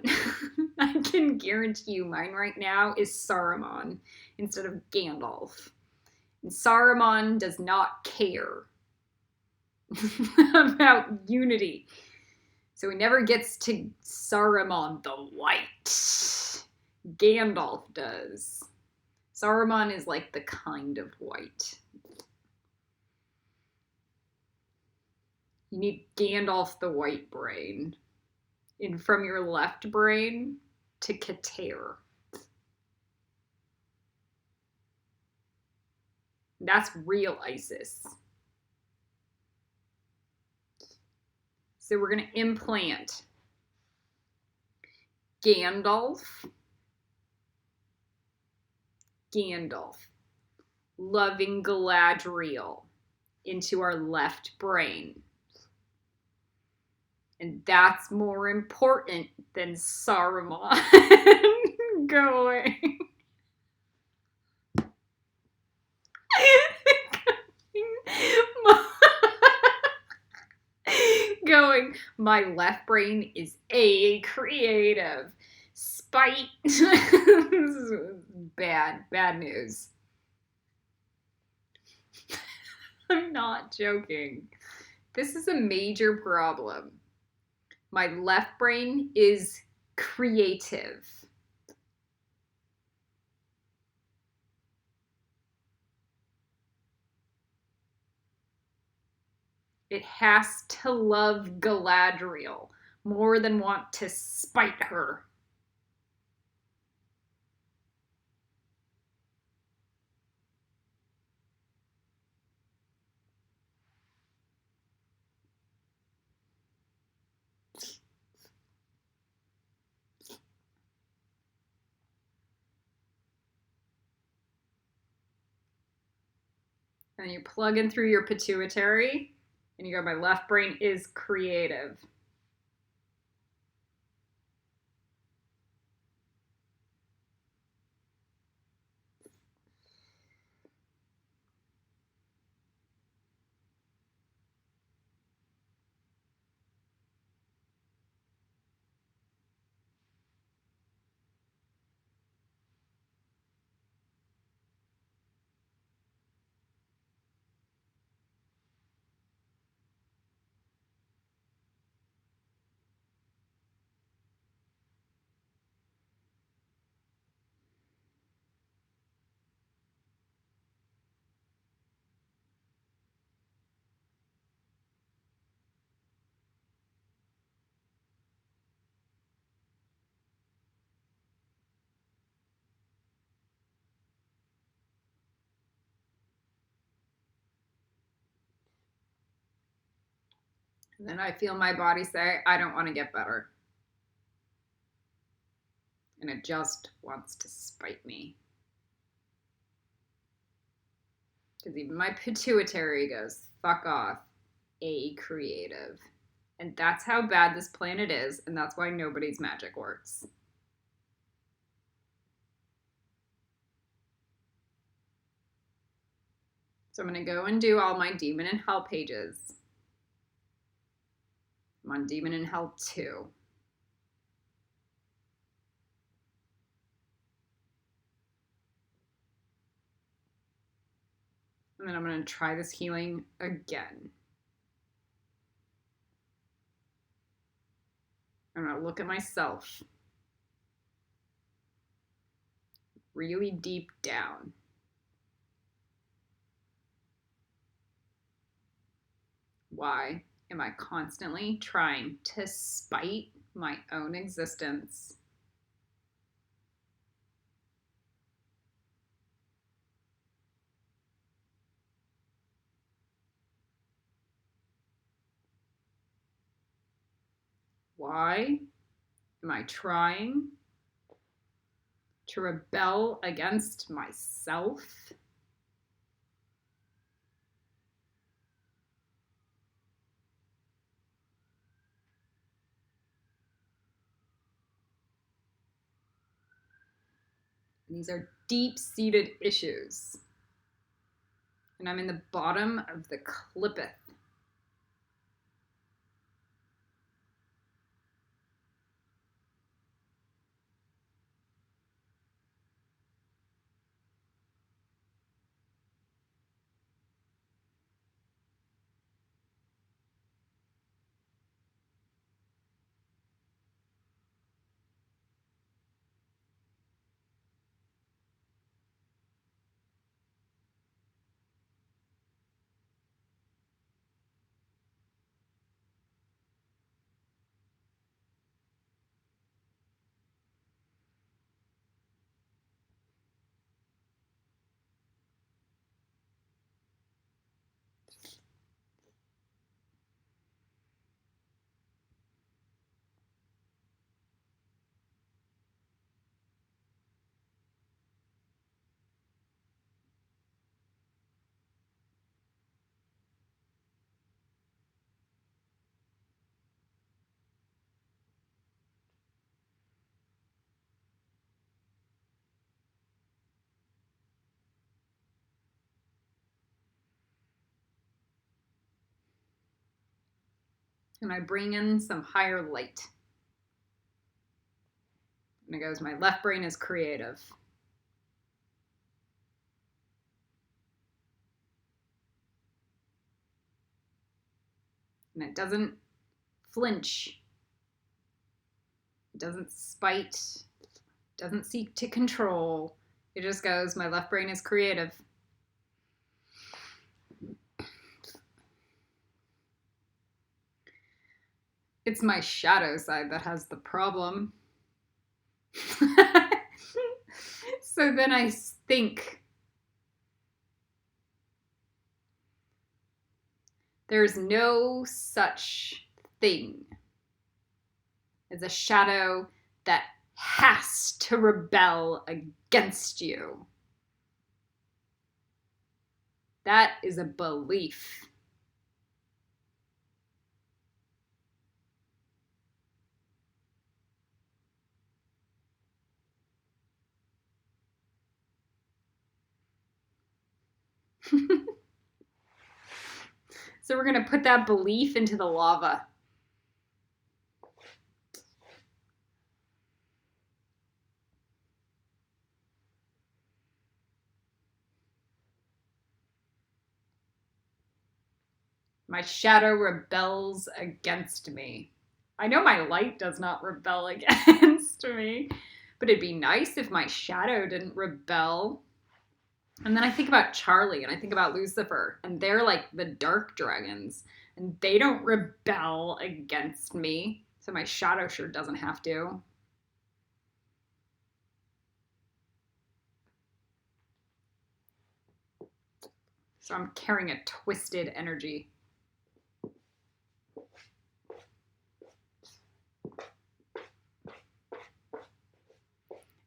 I can guarantee you mine right now is Saruman instead of Gandalf. And Saruman does not care about unity. So he never gets to Saruman the White. Gandalf does. Saruman is like the kind of white. You need Gandalf the White brain. And from your left brain to Kater. That's real Isis. So we're going to implant Gandalf, loving Galadriel into our left brain. And that's more important than Saruman going. Going, my left brain is a creative. Spite. This is bad news. I'm not joking. This is a major problem. My left brain is creative. It has to love Galadriel more than want to spite her. And you plug in through your pituitary, and you go, my left brain is creative. And then I feel my body say, I don't want to get better. And it just wants to spite me. Because even my pituitary goes, fuck off, a creative. And that's how bad this planet is, and that's why nobody's magic works. So I'm going to go and do all my Demon in Hell pages. I'm on Demon in Hell 2. And then I'm going to try this healing again. I'm going to look at myself really deep down. Why am I constantly trying to spite my own existence? Why am I trying to rebel against myself? And these are deep-seated issues. And I'm in the bottom of the clippeth. And I bring in some higher light. And it goes, my left brain is creative. And it doesn't flinch. It doesn't spite. It doesn't seek to control. It just goes, my left brain is creative. It's my shadow side that has the problem. So then I think, there's no such thing as a shadow that has to rebel against you. That is a belief. So we're going to put that belief into the lava. My shadow rebels against me. I know my light does not rebel against me, but it'd be nice if my shadow didn't rebel. And then I think about Charlie and I think about Lucifer, and they're like the dark dragons, and they don't rebel against me. So my shadow sure doesn't have to. So I'm carrying a twisted energy.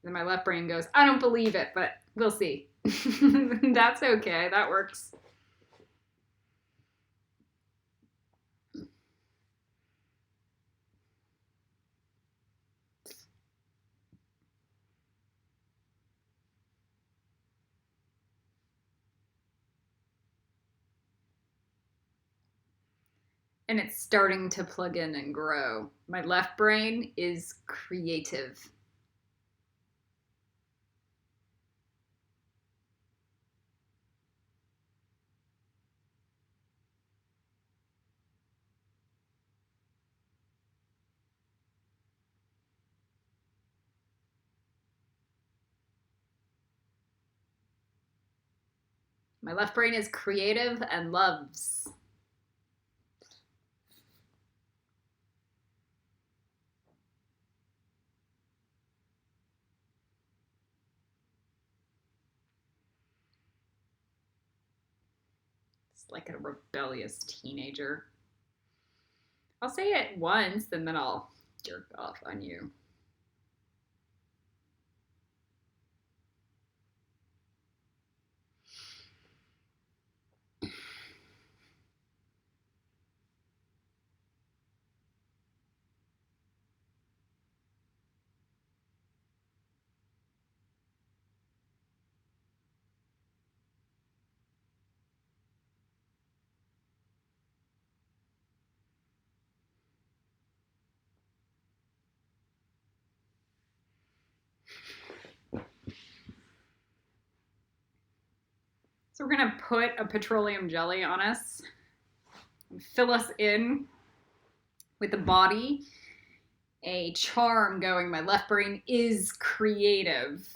Then my left brain goes, I don't believe it, but we'll see. That's okay. That works. And it's starting to plug in and grow. My left brain is creative. My left brain is creative and loves. It's like a rebellious teenager. I'll say it once and then I'll jerk off on you. So we're gonna put a petroleum jelly on us and fill us in with the body. A charm going. My left brain is creative,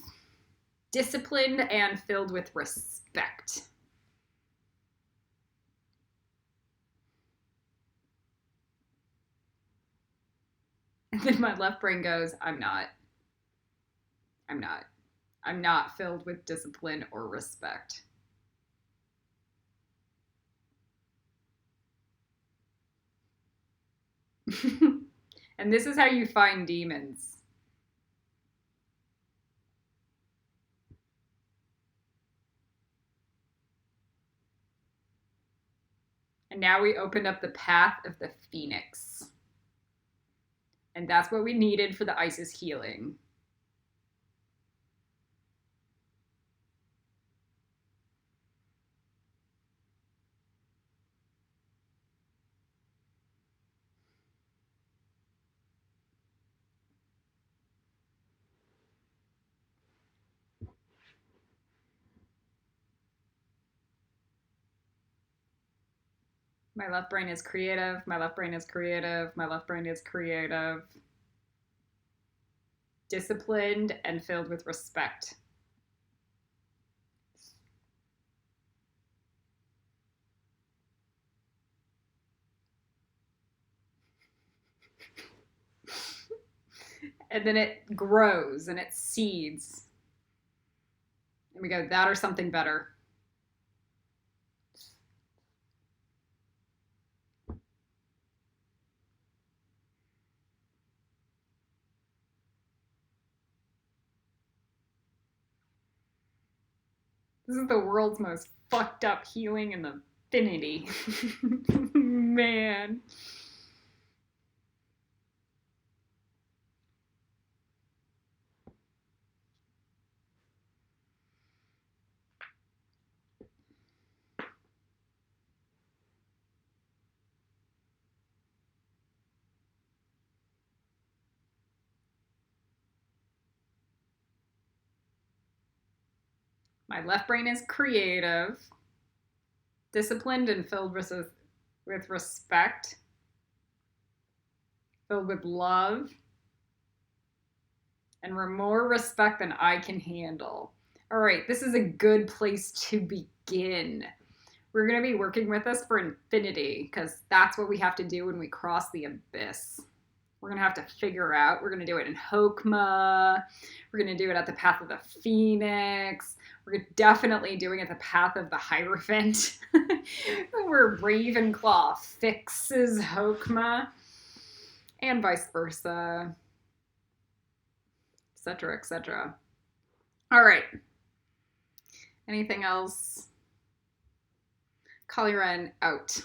disciplined, and filled with respect. And then my left brain goes, I'm not filled with discipline or respect. And this is how you find demons. And now we opened up the path of the phoenix. And that's what we needed for the Isis healing. My left brain is creative. My left brain is creative. My left brain is creative. Disciplined and filled with respect. And then it grows and it seeds. And we go, that or something better. This is the world's most fucked up healing in the infinity. Man. My left brain is creative, disciplined, and filled with respect, filled with love, and more respect than I can handle. All right, this is a good place to begin. We're going to be working with this for infinity because that's what we have to do when we cross the abyss. We're going to have to figure out. We're going to do it in Hokmah. We're going to do it at the path of the Phoenix. We're definitely doing it at the path of the Hierophant. Where Ravenclaw fixes Hokmah. And vice versa. Etc., etc. All right. Anything else? Kaliran out.